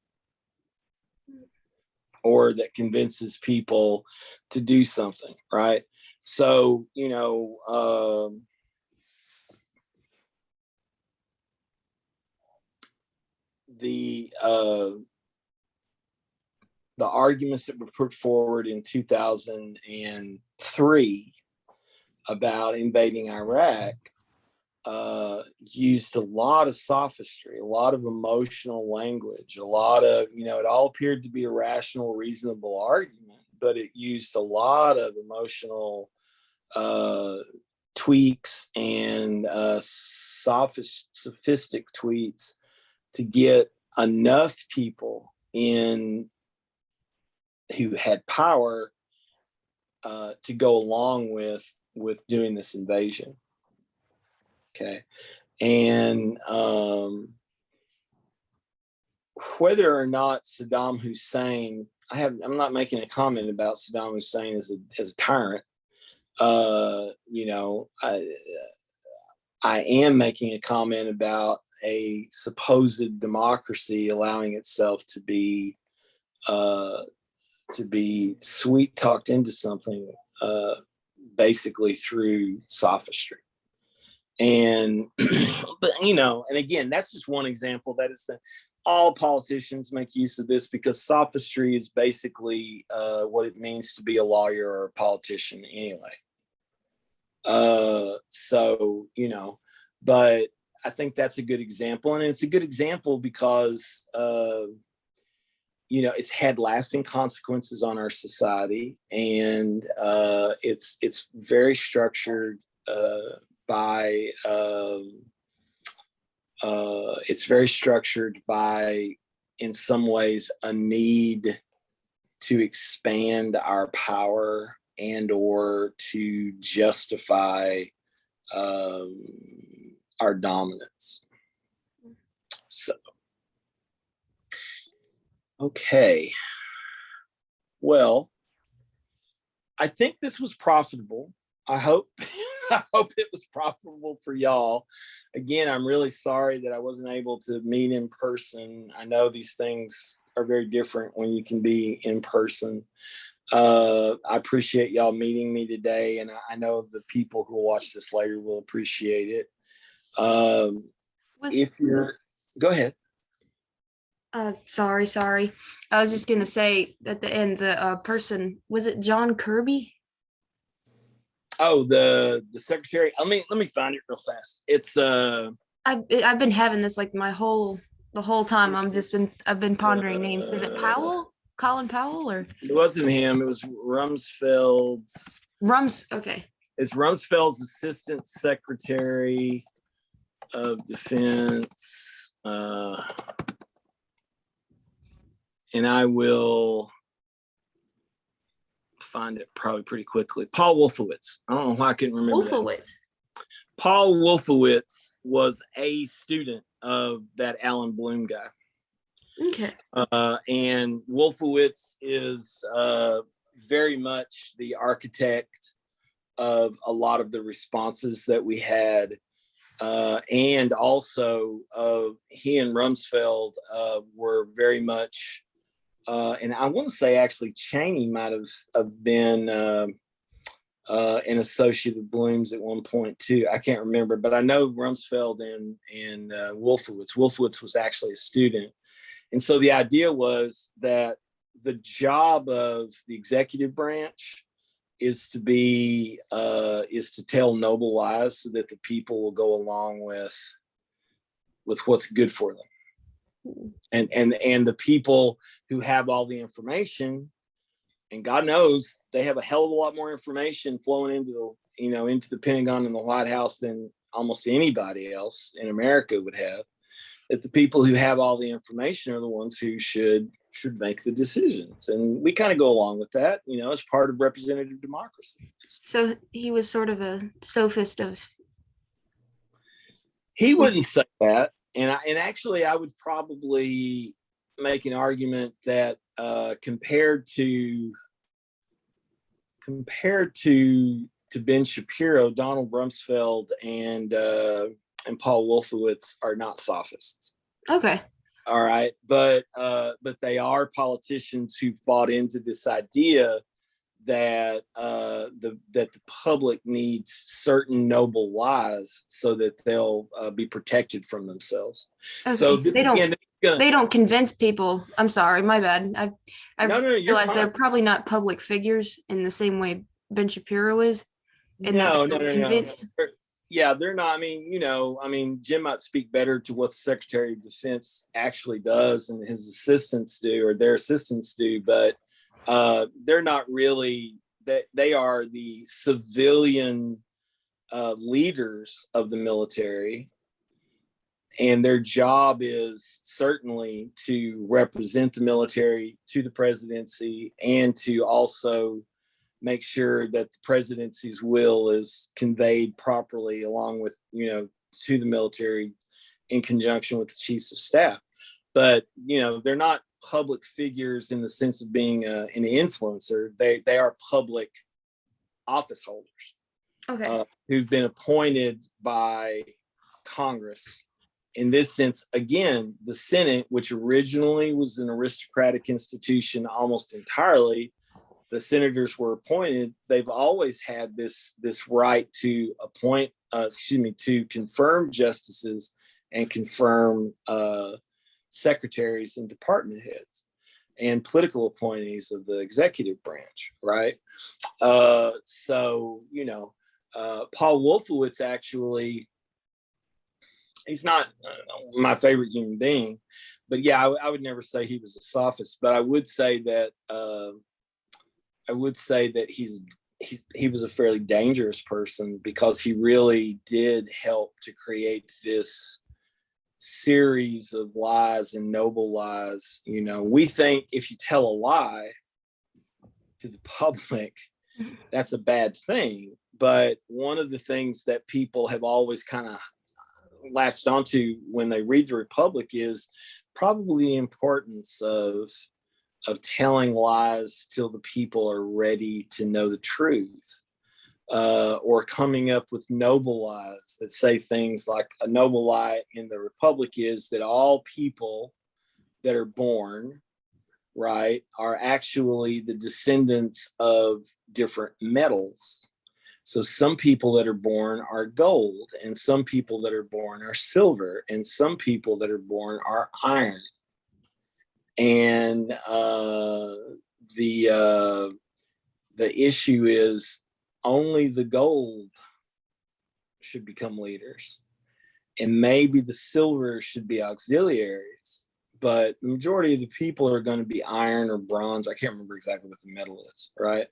or that convinces people to do something, right? So, the arguments that were put forward in 2003 about invading Iraq used a lot of sophistry, a lot of emotional language, a lot of, it all appeared to be a rational, reasonable argument, but it used a lot of emotional tweaks and sophistic tweets to get enough people in who had power to go along with doing this invasion. Okay. And whether or not Saddam Hussein, I'm not making a comment about Saddam Hussein as a tyrant. I am making a comment about a supposed democracy allowing itself to be sweet talked into something, basically through sophistry. And and again, that's just one example. That is all politicians make use of this, because sophistry is basically what it means to be a lawyer or a politician anyway. So but I think that's a good example, and it's a good example because it's had lasting consequences on our society, and it's very structured by in some ways a need to expand our power and or to justify our dominance. So okay, Well, I think this was profitable. I hope I hope it was profitable for y'all. Again, I'm really sorry that I wasn't able to meet in person. I know these things are very different when you can be in person. I appreciate y'all meeting me today, and I know the people who will watch this later will appreciate it. Was If you're, go ahead. sorry. I was just gonna say at the end, the person, was it John Kirby? Oh, the secretary. Let me find it real fast. It's I've been having this like the whole time. I've been pondering names. Is it Powell? Colin Powell or it wasn't him. It was Rumsfeld's. Rums? Okay. It's Rumsfeld's assistant secretary of defense. And I will find it probably pretty quickly. Paul Wolfowitz. I don't know why I couldn't remember that. Wolfowitz. Paul Wolfowitz was a student of that Alan Bloom guy. Okay. And Wolfowitz is very much the architect of a lot of the responses that we had. And also he and Rumsfeld were very much, and I want to say actually Cheney might have been an associate of Bloom's at one point too. I can't remember, but I know Rumsfeld and Wolfowitz. Wolfowitz was actually a student. And so the idea was that the job of the executive branch is to tell noble lies so that the people will go along with what's good for them. And the people who have all the information, and God knows they have a hell of a lot more information flowing into the Pentagon and the White House than almost anybody else in America would have. That the people who have all the information are the ones who should make the decisions. And we kind of go along with that, as part of representative democracy. So he was sort of a sophist of. He wouldn't say that. And actually I would probably make an argument that compared to Ben Shapiro, Donald Rumsfeld and Paul Wolfowitz are not sophists. Okay. All right. But they are politicians who've bought into this idea that the public needs certain noble lies so that they'll be protected from themselves. Okay. So they don't convince people. I'm sorry, my bad. I've realized they're probably not public figures in the same way Ben Shapiro is. And no. Yeah, they're not. Jim might speak better to what the Secretary of Defense actually does and his assistants do, or their assistants do, but they're not really. They are the civilian leaders of the military, and their job is certainly to represent the military to the presidency and to also make sure that the presidency's will is conveyed properly along with, to the military in conjunction with the chiefs of staff. But, they're not public figures in the sense of being an influencer. They are public office holders. Okay. Who've been appointed by Congress. In this sense, again, the Senate, which originally was an aristocratic institution almost entirely, the senators were appointed. They've always had this right to to confirm justices and confirm secretaries and department heads and political appointees of the executive branch, right? Paul Wolfowitz actually, he's not my favorite human being, but yeah, I would never say he was a sophist, but I would say that he was a fairly dangerous person because he really did help to create this series of lies and noble lies. We think if you tell a lie to the public, that's a bad thing. But one of the things that people have always kind of latched onto when they read the Republic is probably the importance of telling lies till the people are ready to know the truth, or coming up with noble lies that say things like, a noble lie in the Republic is that all people that are born, right, are actually the descendants of different metals. So some people that are born are gold, and some people that are born are silver, and some people that are born are iron. And the issue is only the gold should become leaders, and maybe the silver should be auxiliaries, but the majority of the people are going to be iron or bronze. I can't remember exactly what the metal is, right?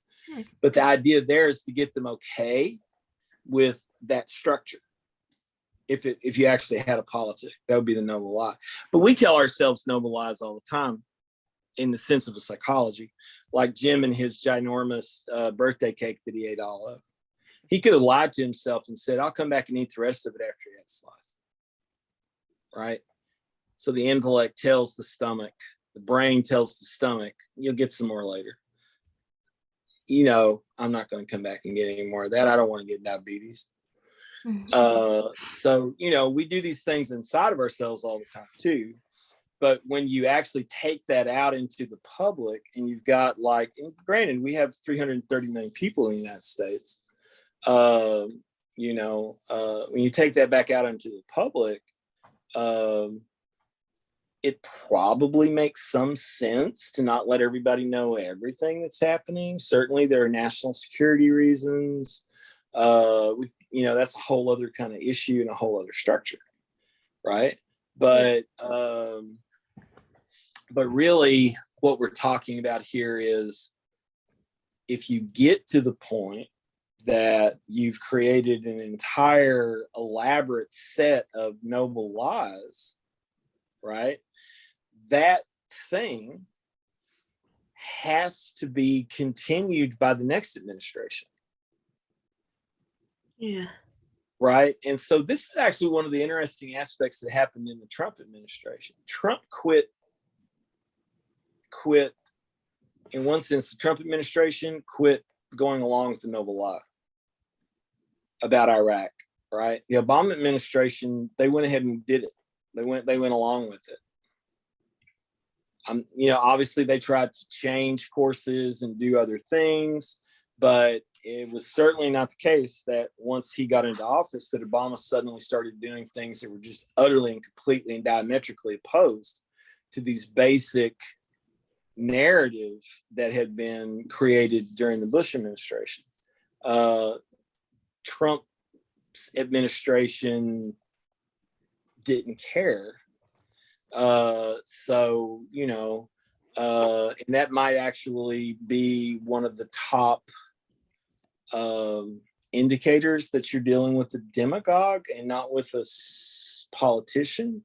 But the idea there is to get them okay with that structure. If you actually had a politic, that would be the noble lie. But we tell ourselves noble lies all the time in the sense of a psychology, like Jim and his ginormous birthday cake that he ate all of. He could have lied to himself and said, I'll come back and eat the rest of it after he had a slice. Right? So the intellect tells the stomach, the brain tells the stomach, you'll get some more later. You know, I'm not going to come back and get any more of that. I don't want to get diabetes. So, you know, we do these things inside of ourselves all the time too. But when you actually take that out into the public, and you've got, like, and granted, we have 330 million people in the United States. You know, when you take that back out into the public, it probably makes some sense to not let everybody know everything that's happening. Certainly there are national security reasons. You know, that's a whole other kind of issue and a whole other structure, right? But really what we're talking about here is, if you get to the point that you've created an entire elaborate set of noble lies, right? That thing has to be continued by the next administration. Yeah. Right. And so this is actually one of the interesting aspects that happened in the Trump administration. Trump quit in one sense. The Trump administration quit going along with the noble lie about Iraq. Right. The Obama administration, they went ahead and did it. They went along with it. You know, obviously they tried to change courses and do other things, but it was certainly not the case that once he got into office that Obama suddenly started doing things that were just utterly and completely and diametrically opposed to these basic narratives that had been created during the Bush administration. Trump's administration didn't care. So, you know, and that might actually be one of the top indicators that you're dealing with a demagogue and not with a politician,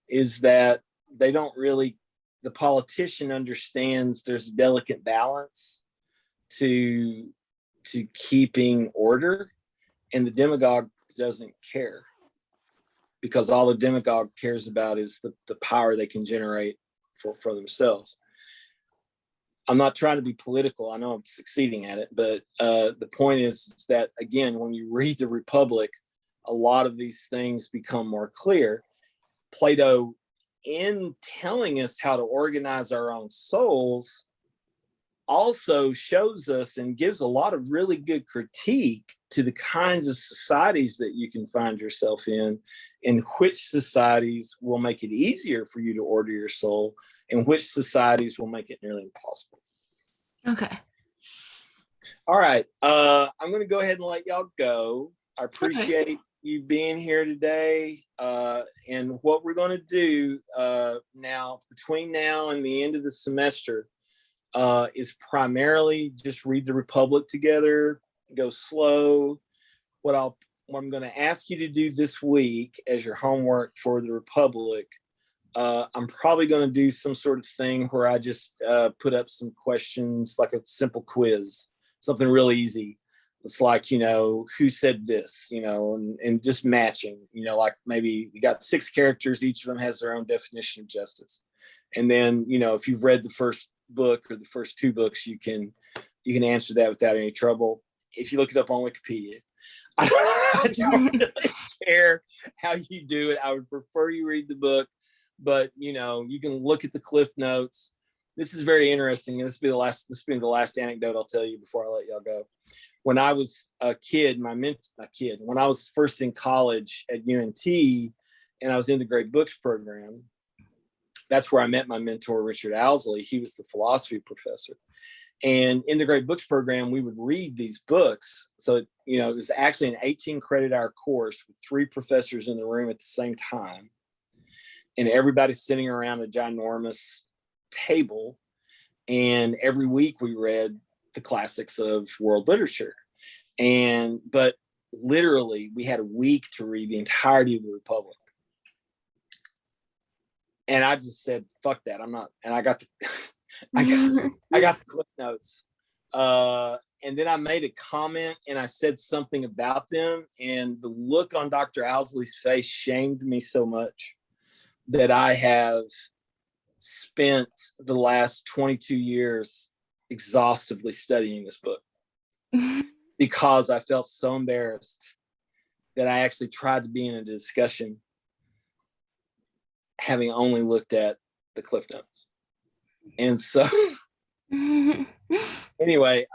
is that they don't really, the politician understands there's a delicate balance to keeping order, and the demagogue doesn't care, because all the demagogue cares about is the power they can generate for themselves. I'm not trying to be political. I know I'm succeeding at it, but the point is that, again, when you read the Republic, a lot of these things become more clear. Plato, in telling us how to organize our own souls, also shows us and gives a lot of really good critique to the kinds of societies that you can find yourself in which societies will make it easier for you to order your soul, and which societies will make it nearly impossible. Okay. All right. I'm going to go ahead and let y'all go. I appreciate you being here today. And what we're going to do now, between now and the end of the semester, is primarily just read the Republic together, go slow. What I'm going to ask you to do this week as your homework for the Republic, I'm probably going to do some sort of thing where I just put up some questions, like a simple quiz, something real easy. It's like, you know, who said this, you know, and just matching, you know, like maybe you got 6 characters, each of them has their own definition of justice. And then, you know, if you've read the first book or the first two books, you can answer that without any trouble. If you look it up on Wikipedia, I don't really care how you do it. I would prefer you read the book, but you can look at the cliff notes. This is very interesting. This will be the last anecdote I'll tell you before I let y'all go. When I was a kid, when I was first in college at UNT and I was in the Great Books program, that's where I met my mentor, Richard Owsley. He was the philosophy professor. And in the Great Books program, we would read these books. So, it was actually an 18 credit hour course with 3 professors in the room at the same time. And everybody's sitting around a ginormous table. And every week we read the classics of world literature. But literally we had a week to read the entirety of the Republic. And I just said, fuck that. I'm not. And I got the clip notes. And then I made a comment and I said something about them. And the look on Dr. Owsley's face shamed me so much that I have spent the last 22 years exhaustively studying this book because I felt so embarrassed that I actually tried to be in a discussion having only looked at the cliff notes. And so anyway,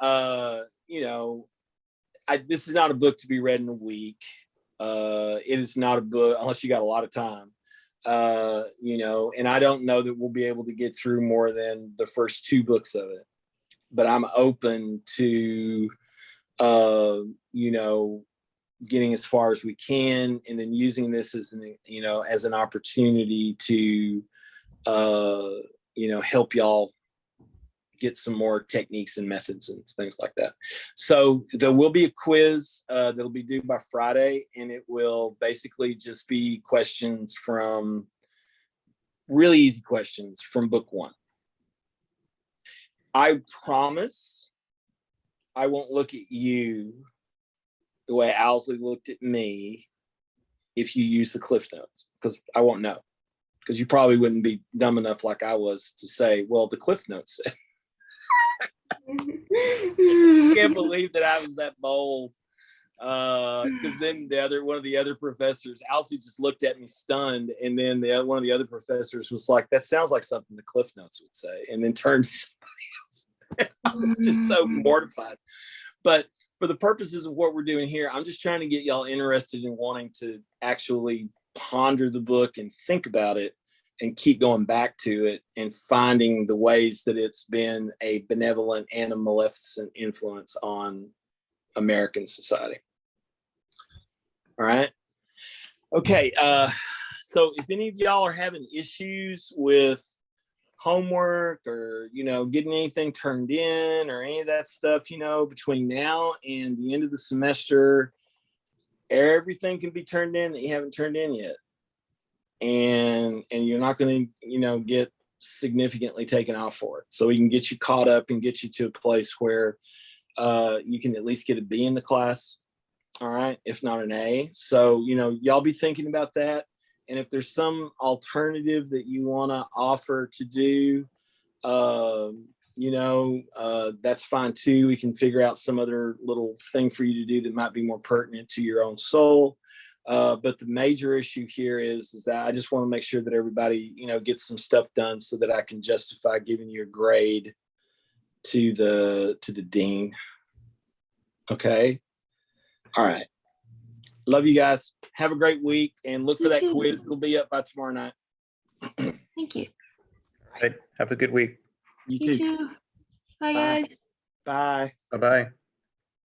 this is not a book to be read in a week. It is not a book unless you got a lot of time. And I don't know that we'll be able to get through more than the first 2 books of it. But I'm open to getting as far as we can, and then using this as an opportunity to help y'all get some more techniques and methods and things like that. So there will be a quiz that'll be due by Friday, and it will basically just be really easy questions from book 1. I promise I won't look at you the way Owsley looked at me if you use the cliff notes, because I won't know. Because you probably wouldn't be dumb enough like I was to say, well, the cliff notes said. I can't believe that I was that bold. Because then one of the other professors, Owsley, just looked at me stunned, and then one of the other professors was like, "That sounds like something the cliff notes would say," and then turned to somebody else. I was just so mortified. But for the purposes of what we're doing here, I'm just trying to get y'all interested in wanting to actually ponder the book and think about it and keep going back to it and finding the ways that it's been a benevolent and a maleficent influence on American society. All right. Okay. So if any of y'all are having issues with homework or, getting anything turned in or any of that stuff, between now and the end of the semester, everything can be turned in that you haven't turned in yet. And you're not going to, get significantly taken off for it. So we can get you caught up and get you to a place where you can at least get a B in the class. All right. If not an A. So, y'all be thinking about that. And if there's some alternative that you want to offer to do, that's fine too. We can figure out some other little thing for you to do that might be more pertinent to your own soul. But the major issue here is that I just want to make sure that everybody, gets some stuff done so that I can justify giving you a grade to the dean. Okay. All right. Love you guys. Have a great week and look for that quiz. It'll be up by tomorrow night. Thank you. Right. Have a good week. You too. Bye, guys. Bye. Bye-bye.